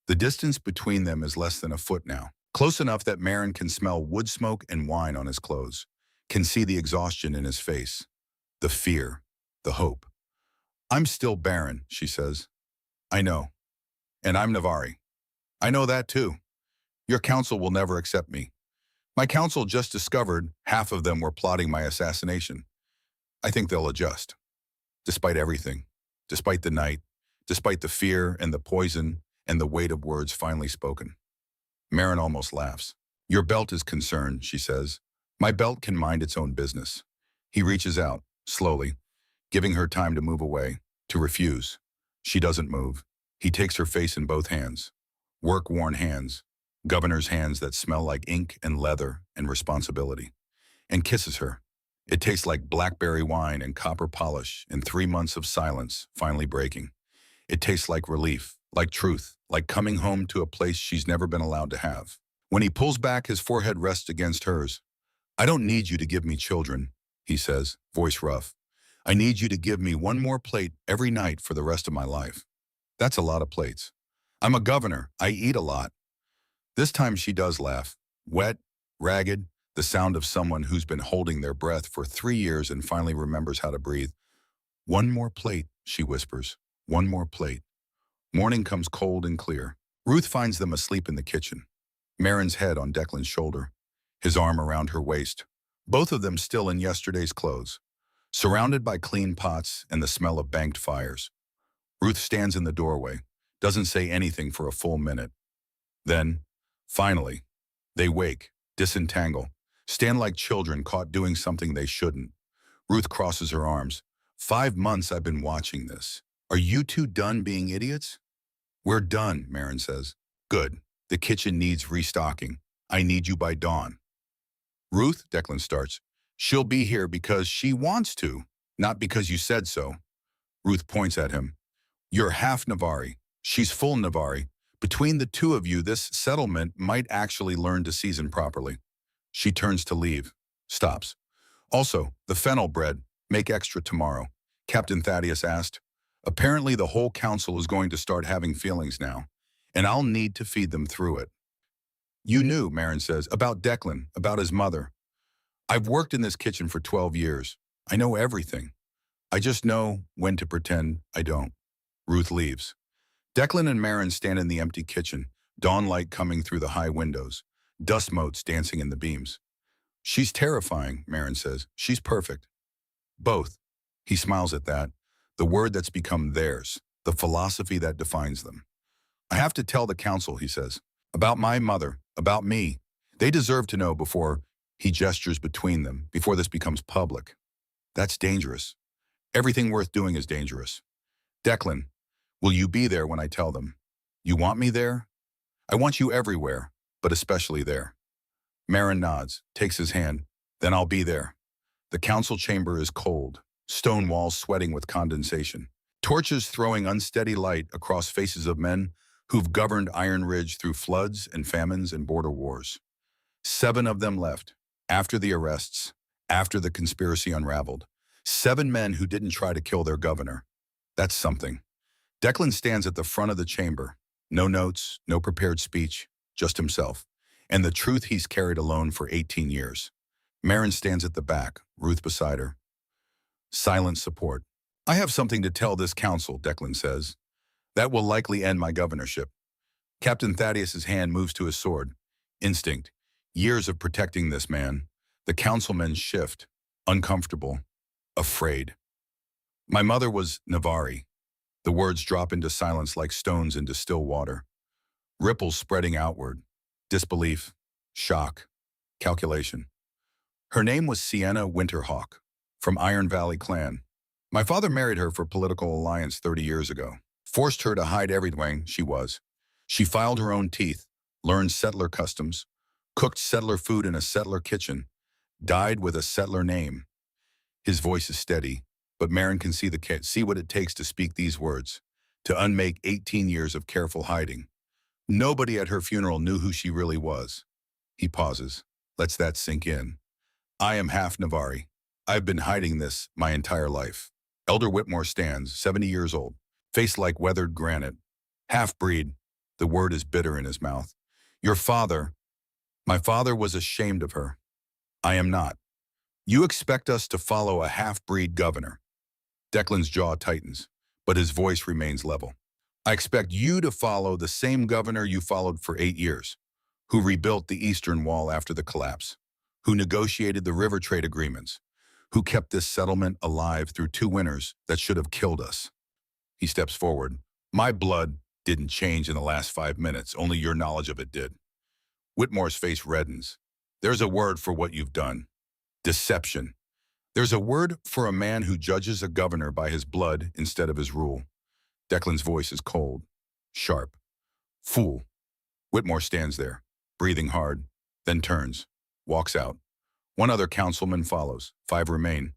The distance between them is less than a foot now. Close enough that Marin can smell wood smoke and wine on his clothes, can see the exhaustion in his face, the fear, the hope. "I'm still barren," she says. "I know. And I'm Navari. I know that too. Your council will never accept me. My council just discovered half of them were plotting my assassination. I think they'll adjust. Despite everything, despite the night, despite the fear and the poison and the weight of words finally spoken." Marin almost laughs. "Your belt is concerned," she says. "My belt can mind its own business." He reaches out, slowly, giving her time to move away, to refuse. She doesn't move. He takes her face in both hands. Work-worn hands, governor's hands that smell like ink and leather and responsibility, and kisses her. It tastes like blackberry wine and copper polish and 3 months of silence finally breaking. It tastes like relief, like truth, like coming home to a place she's never been allowed to have. When he pulls back, his forehead rests against hers. "I don't need you to give me children," he says, voice rough. "I need you to give me one more plate every night for the rest of my life." That's a lot of plates. "I'm a governor. I eat a lot." This time she does laugh. Wet, ragged, the sound of someone who's been holding their breath for 3 years and finally remembers how to breathe. "One more plate," she whispers. "One more plate." Morning comes cold and clear. Ruth finds them asleep in the kitchen. Marin's head on Declan's shoulder, his arm around her waist, both of them still in yesterday's clothes, surrounded by clean pots and the smell of banked fires. Ruth stands in the doorway, doesn't say anything for a full minute. Then, Finally, they wake, disentangle, stand like children caught doing something they shouldn't. Ruth crosses her arms. 5 months I've been watching this. Are you two done being idiots? We're done, Marin says. Good. The kitchen needs restocking. I need you by dawn. Ruth, Declan starts. She'll be here because she wants to, not because you said so. Ruth points at him. You're half Navari. She's full Navari. Between the two of you, this settlement might actually learn to season properly. She turns to leave. Stops. Also, the fennel bread. Make extra tomorrow. Captain Thaddeus asked. Apparently the whole council is going to start having feelings now, and I'll need to feed them through it. You knew, Marin says, about Declan, about his mother. I've worked in this kitchen for 12 years. I know everything. I just know when to pretend I don't. Ruth leaves. Declan and Marin stand in the empty kitchen, dawn light coming through the high windows, dust motes dancing in the beams. She's terrifying, Marin says. She's perfect. Both. He smiles at that. The word that's become theirs, the philosophy that defines them. I have to tell the council, he says, about my mother, about me. They deserve to know before he gestures between them, before this becomes public. That's dangerous. Everything worth doing is dangerous. Declan, will you be there when I tell them? You want me there? I want you everywhere, but especially there. Marin nods, takes his hand. Then I'll be there. The council chamber is cold, stone walls sweating with condensation, torches throwing unsteady light across faces of men who've governed Iron Ridge through floods and famines and border wars. 7 of them left, after the arrests, after the conspiracy unraveled. 7 men who didn't try to kill their governor. That's something. Declan stands at the front of the chamber. No notes, no prepared speech, just himself. And the truth he's carried alone for 18 years. Marin stands at the back, Ruth beside her. Silent support. I have something to tell this council, Declan says. That will likely end my governorship. Captain Thaddeus's hand moves to his sword. Instinct. Years of protecting this man. The councilmen shift. Uncomfortable. Afraid. My mother was Navari. The words drop into silence like stones into still water. Ripples spreading outward. Disbelief. Shock. Calculation. Her name was Sienna Winterhawk, from Iron Valley clan. My father married her for political alliance 30 years ago. Forced her to hide everything she was. She filed her own teeth, learned settler customs, cooked settler food in a settler kitchen, died with a settler name. His voice is steady, but Marin can see what it takes to speak these words, to unmake 18 years of careful hiding. Nobody at her funeral knew who she really was. He pauses, lets that sink in. I am half Navari. I've been hiding this my entire life. Elder Whitmore stands, 70 years old, face like weathered granite. Half-breed, the word is bitter in his mouth. Your father, my father was ashamed of her. I am not. You expect us to follow a half-breed governor. Declan's jaw tightens, but his voice remains level. I expect you to follow the same governor you followed for 8 years, who rebuilt the Eastern Wall after the collapse, who negotiated the river trade agreements, who kept this settlement alive through 2 winters that should have killed us. He steps forward. My blood didn't change in the last 5 minutes, only your knowledge of it did. Whitmore's face reddens. There's a word for what you've done. Deception. There's a word for a man who judges a governor by his blood instead of his rule. Declan's voice is cold, sharp. Fool. Whitmore stands there, breathing hard, then turns, walks out. 1 other councilman follows. 5 remain.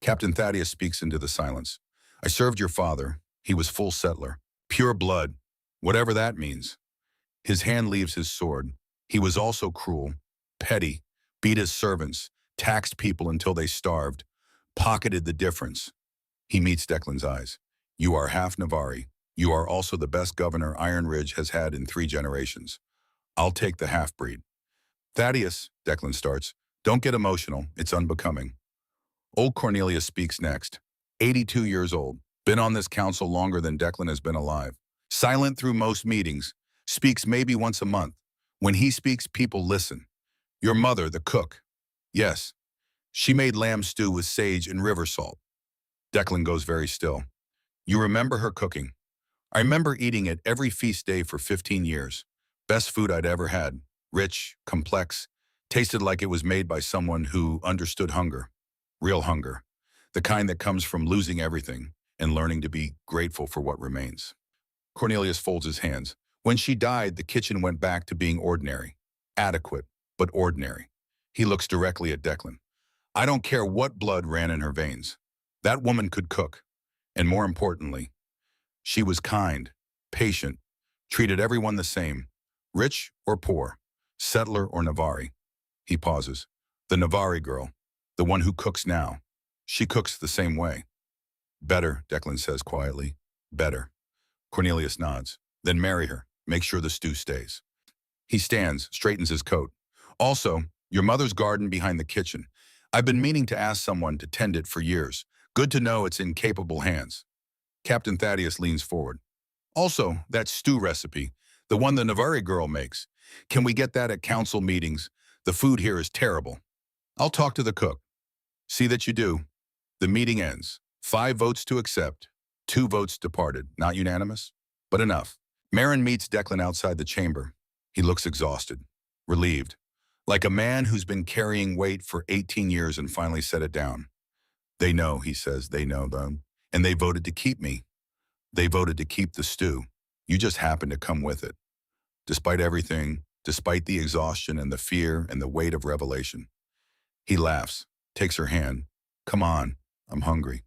Captain Thaddeus speaks into the silence. I served your father. He was full settler. Pure blood. Whatever that means. His hand leaves his sword. He was also cruel, petty, beat his servants, taxed people until they starved, pocketed the difference. He meets Declan's eyes. You are half Navari. You are also the best governor Iron Ridge has had in 3 generations. I'll take the half-breed. Thaddeus, Declan starts, don't get emotional. It's unbecoming. Old Cornelius speaks next. 82 years old. Been on this council longer than Declan has been alive. Silent through most meetings. Speaks maybe once a month. When he speaks, people listen. Your mother, the cook. Yes. She made lamb stew with sage and river salt. Declan goes very still. You remember her cooking. I remember eating it every feast day for 15 years. Best food I'd ever had. Rich, complex, tasted like it was made by someone who understood hunger. Real hunger. The kind that comes from losing everything and learning to be grateful for what remains. Cornelius folds his hands. When she died, the kitchen went back to being ordinary. Adequate, but ordinary. He looks directly at Declan. I don't care what blood ran in her veins. That woman could cook. And more importantly, she was kind, patient, treated everyone the same, rich or poor, settler or Navari. He pauses. The Navari girl, the one who cooks now. She cooks the same way. Better, Declan says quietly. Better. Cornelius nods. Then marry her. Make sure the stew stays. He stands, straightens his coat. Also, your mother's garden behind the kitchen. I've been meaning to ask someone to tend it for years. Good to know it's in capable hands. Captain Thaddeus leans forward. Also, that stew recipe, the one the Navari girl makes. Can we get that at council meetings? The food here is terrible. I'll talk to the cook. See that you do. The meeting ends. 5 votes to accept. 2 votes departed. Not unanimous, but enough. Marin meets Declan outside the chamber. He looks exhausted, relieved, like a man who's been carrying weight for 18 years and finally set it down. They know, he says, they know them, and they voted to keep me. They voted to keep the stew. You just happened to come with it. Despite everything, despite the exhaustion and the fear and the weight of revelation. He laughs, takes her hand. Come on, I'm hungry.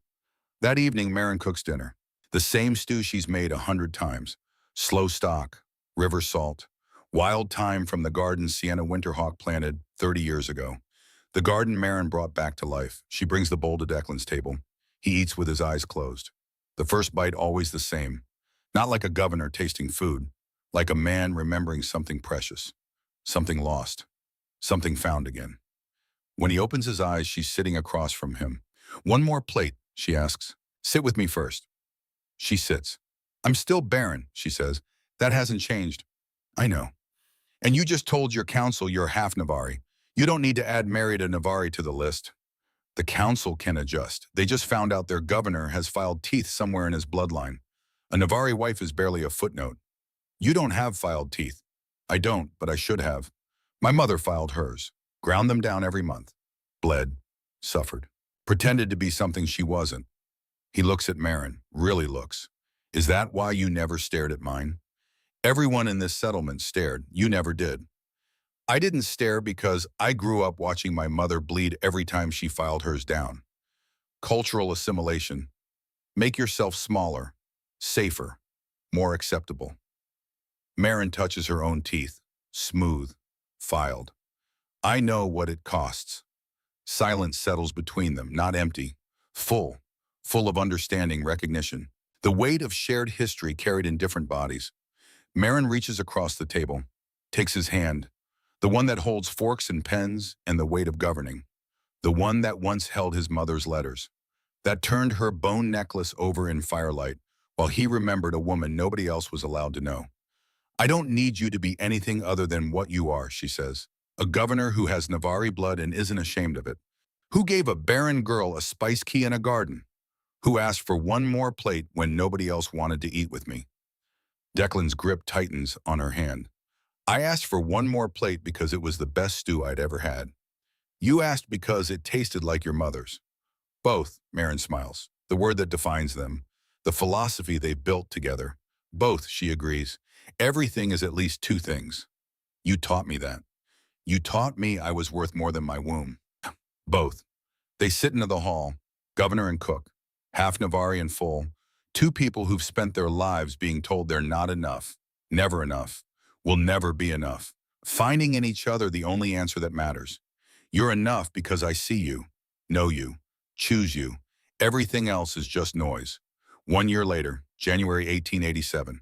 That evening, Marin cooks dinner. The same stew she's made 100 times. Slow stock, river salt, wild thyme from the garden Sienna Winterhawk planted 30 years ago. The garden Marin brought back to life. She brings the bowl to Declan's table. He eats with his eyes closed. The first bite always the same. Not like a governor tasting food, like a man remembering something precious, something lost, something found again. When he opens his eyes, she's sitting across from him. One more plate, she asks. Sit with me first. She sits. I'm still barren, she says. That hasn't changed. I know. And you just told your council you're half Navari. You don't need to add Mary to Navari to the list. The council can adjust. They just found out their governor has filed teeth somewhere in his bloodline. A Navari wife is barely a footnote. You don't have filed teeth. I don't, but I should have. My mother filed hers. Ground them down every month. Bled. Suffered. Pretended to be something she wasn't. He looks at Marin. Really looks. Is that why you never stared at mine? Everyone in this settlement stared. You never did. I didn't stare because I grew up watching my mother bleed every time she filed hers down. Cultural assimilation. Make yourself smaller, safer, more acceptable. Marin touches her own teeth. Smooth. Filed. I know what it costs. Silence settles between them, not empty. Full. Full of understanding, recognition. The weight of shared history carried in different bodies. Marin reaches across the table, takes his hand, the one that holds forks and pens and the weight of governing, the one that once held his mother's letters, that turned her bone necklace over in firelight while he remembered a woman nobody else was allowed to know. I don't need you to be anything other than what you are, she says, a governor who has Navari blood and isn't ashamed of it, who gave a barren girl a spice key in a garden, who asked for one more plate when nobody else wanted to eat with me. Declan's grip tightens on her hand. I asked for one more plate because it was the best stew I'd ever had. You asked because it tasted like your mother's. Both, Marin smiles, the word that defines them, the philosophy they've built together. Both, she agrees. Everything is at least 2 things. You taught me that. You taught me I was worth more than my womb. Both. They sit into the hall, governor and cook, half Navari and full, 2 people who've spent their lives being told they're not enough, never enough, will never be enough, finding in each other the only answer that matters. You're enough because I see you, know you, choose you. Everything else is just noise. 1 year later, January 1887.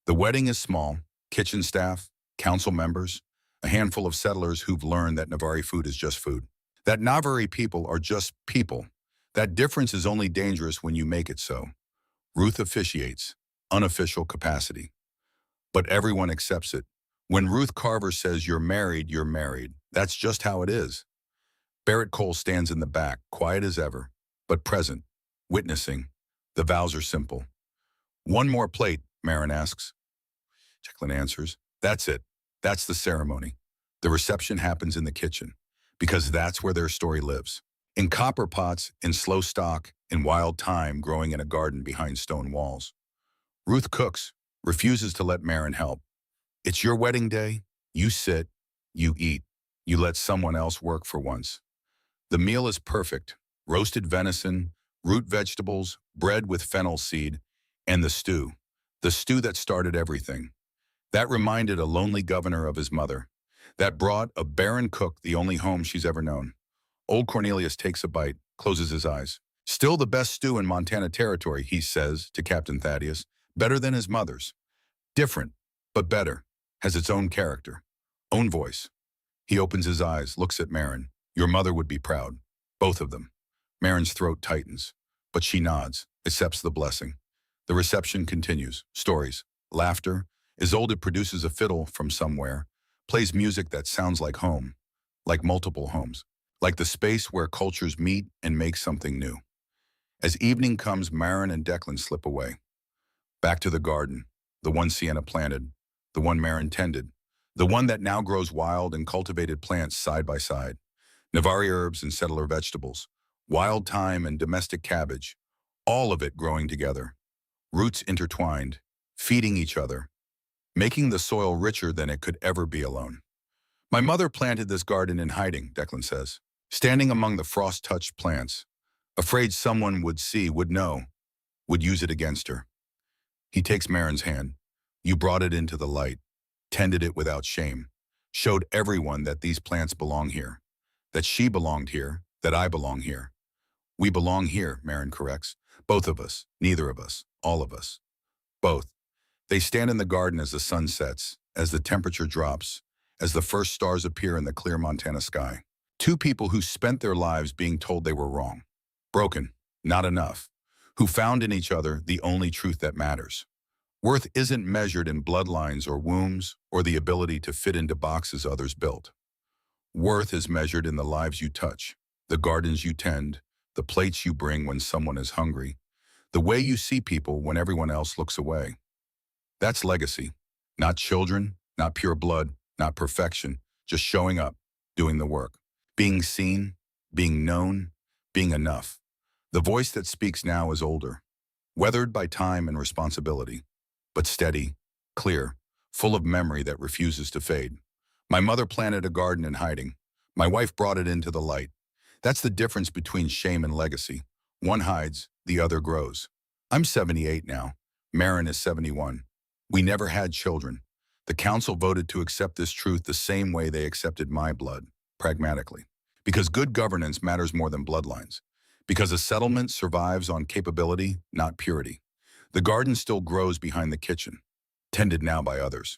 The wedding is small, kitchen staff, council members, a handful of settlers who've learned that Navari food is just food. That Navari people are just people. That difference is only dangerous when you make it so. Ruth officiates, unofficial capacity. But everyone accepts it. When Ruth Carver says you're married, you're married. That's just how it is. Barrett Cole stands in the back, quiet as ever, but present, witnessing. The vows are simple. One more plate, Marin asks. Declan answers. That's it. That's the ceremony. The reception happens in the kitchen, because that's where their story lives. In copper pots, in slow stock, in wild thyme growing in a garden behind stone walls. Ruth cooks, refuses to let Marin help. It's your wedding day. You sit, you eat, you let someone else work for once. The meal is perfect. Roasted venison, root vegetables, bread with fennel seed, and the stew. The stew that started everything. That reminded a lonely governor of his mother. That brought a barren cook the only home she's ever known. Old Cornelius takes a bite, closes his eyes. Still the best stew in Montana Territory, he says to Captain Thaddeus. Better than his mother's. Different, but better. Has its own character. Own voice. He opens his eyes, looks at Marin. Your mother would be proud. Both of them. Marin's throat tightens, but she nods, accepts the blessing. The reception continues. Stories, laughter. Isolde produces a fiddle from somewhere, plays music that sounds like home, like multiple homes, like the space where cultures meet and make something new. As evening comes, Marin and Declan slip away. Back to the garden, the one Sienna planted, the one Marin tended, the one that now grows wild and cultivated plants side by side, Navarre herbs and settler vegetables, wild thyme and domestic cabbage, all of it growing together, roots intertwined, feeding each other, making the soil richer than it could ever be alone. My mother planted this garden in hiding, Declan says, standing among the frost-touched plants, afraid someone would see, would know, would use it against her. He takes Marin's hand. You brought it into the light, tended it without shame, showed everyone that these plants belong here, that she belonged here, that I belong here. We belong here, Marin corrects. Both of us, neither of us, all of us. Both. They stand in the garden as the sun sets, as the temperature drops, as the first stars appear in the clear Montana sky. Two people who spent their lives being told they were wrong, broken, not enough, who found in each other the only truth that matters. Worth isn't measured in bloodlines or wombs or the ability to fit into boxes others built. Worth is measured in the lives you touch, the gardens you tend, the plates you bring when someone is hungry, the way you see people when everyone else looks away. That's legacy. Not children, not pure blood, not perfection, just showing up, doing the work. Being seen, being known, being enough. The voice that speaks now is older, weathered by time and responsibility, but steady, clear, full of memory that refuses to fade. My mother planted a garden in hiding. My wife brought it into the light. That's the difference between shame and legacy. One hides, the other grows. I'm 78 now. Marin is 71. We never had children. The council voted to accept this truth the same way they accepted my blood, pragmatically. Because good governance matters more than bloodlines. Because a settlement survives on capability, not purity. The garden still grows behind the kitchen, tended now by others.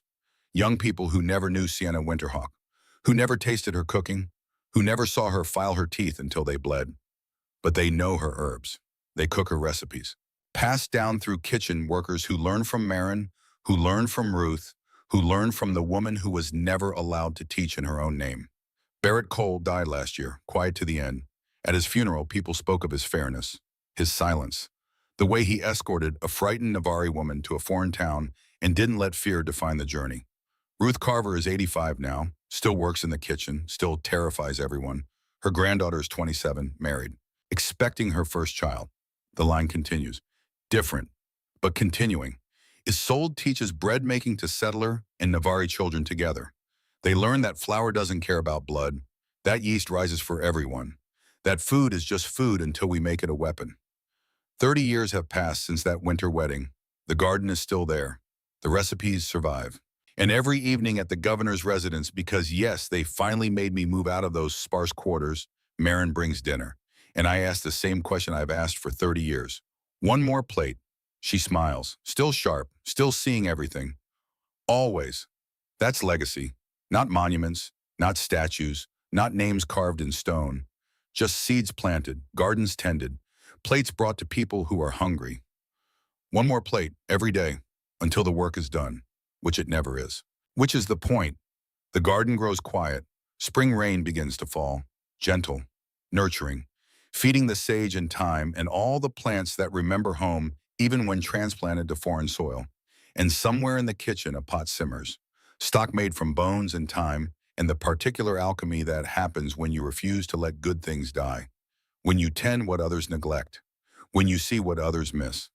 Young people who never knew Sienna Winterhawk, who never tasted her cooking, who never saw her file her teeth until they bled. But they know her herbs. They cook her recipes. Passed down through kitchen workers who learn from Marin, who learn from Ruth, who learn from the woman who was never allowed to teach in her own name. Barrett Cole died last year, quiet to the end. At his funeral, people spoke of his fairness, his silence, the way he escorted a frightened Navarre woman to a foreign town and didn't let fear define the journey. Ruth Carver is 85 now, still works in the kitchen, still terrifies everyone. Her granddaughter is 27, married, expecting her first child. The line continues. Different, but continuing. Isolde teaches bread making to settler and Navarre children together. They learn that flour doesn't care about blood, that yeast rises for everyone, that food is just food until we make it a weapon. 30 years have passed since that winter wedding. The garden is still there. The recipes survive. And every evening at the governor's residence, because yes, they finally made me move out of those sparse quarters, Marin brings dinner. And I ask the same question I've asked for 30 years. One more plate. She smiles, still sharp, still seeing everything. Always. That's legacy. Not monuments, not statues, not names carved in stone. Just seeds planted, gardens tended, plates brought to people who are hungry. One more plate every day until the work is done, which it never is. Which is the point. The garden grows quiet. Spring rain begins to fall, gentle, nurturing, feeding the sage and thyme and all the plants that remember home even when transplanted to foreign soil. And somewhere in the kitchen a pot simmers, stock made from bones and thyme, and the particular alchemy that happens when you refuse to let good things die, when you tend what others neglect, when you see what others miss,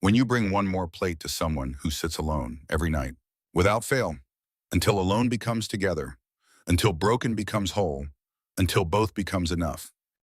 when you bring one more plate to someone who sits alone every night, without fail, until alone becomes together, until broken becomes whole, until both becomes enough.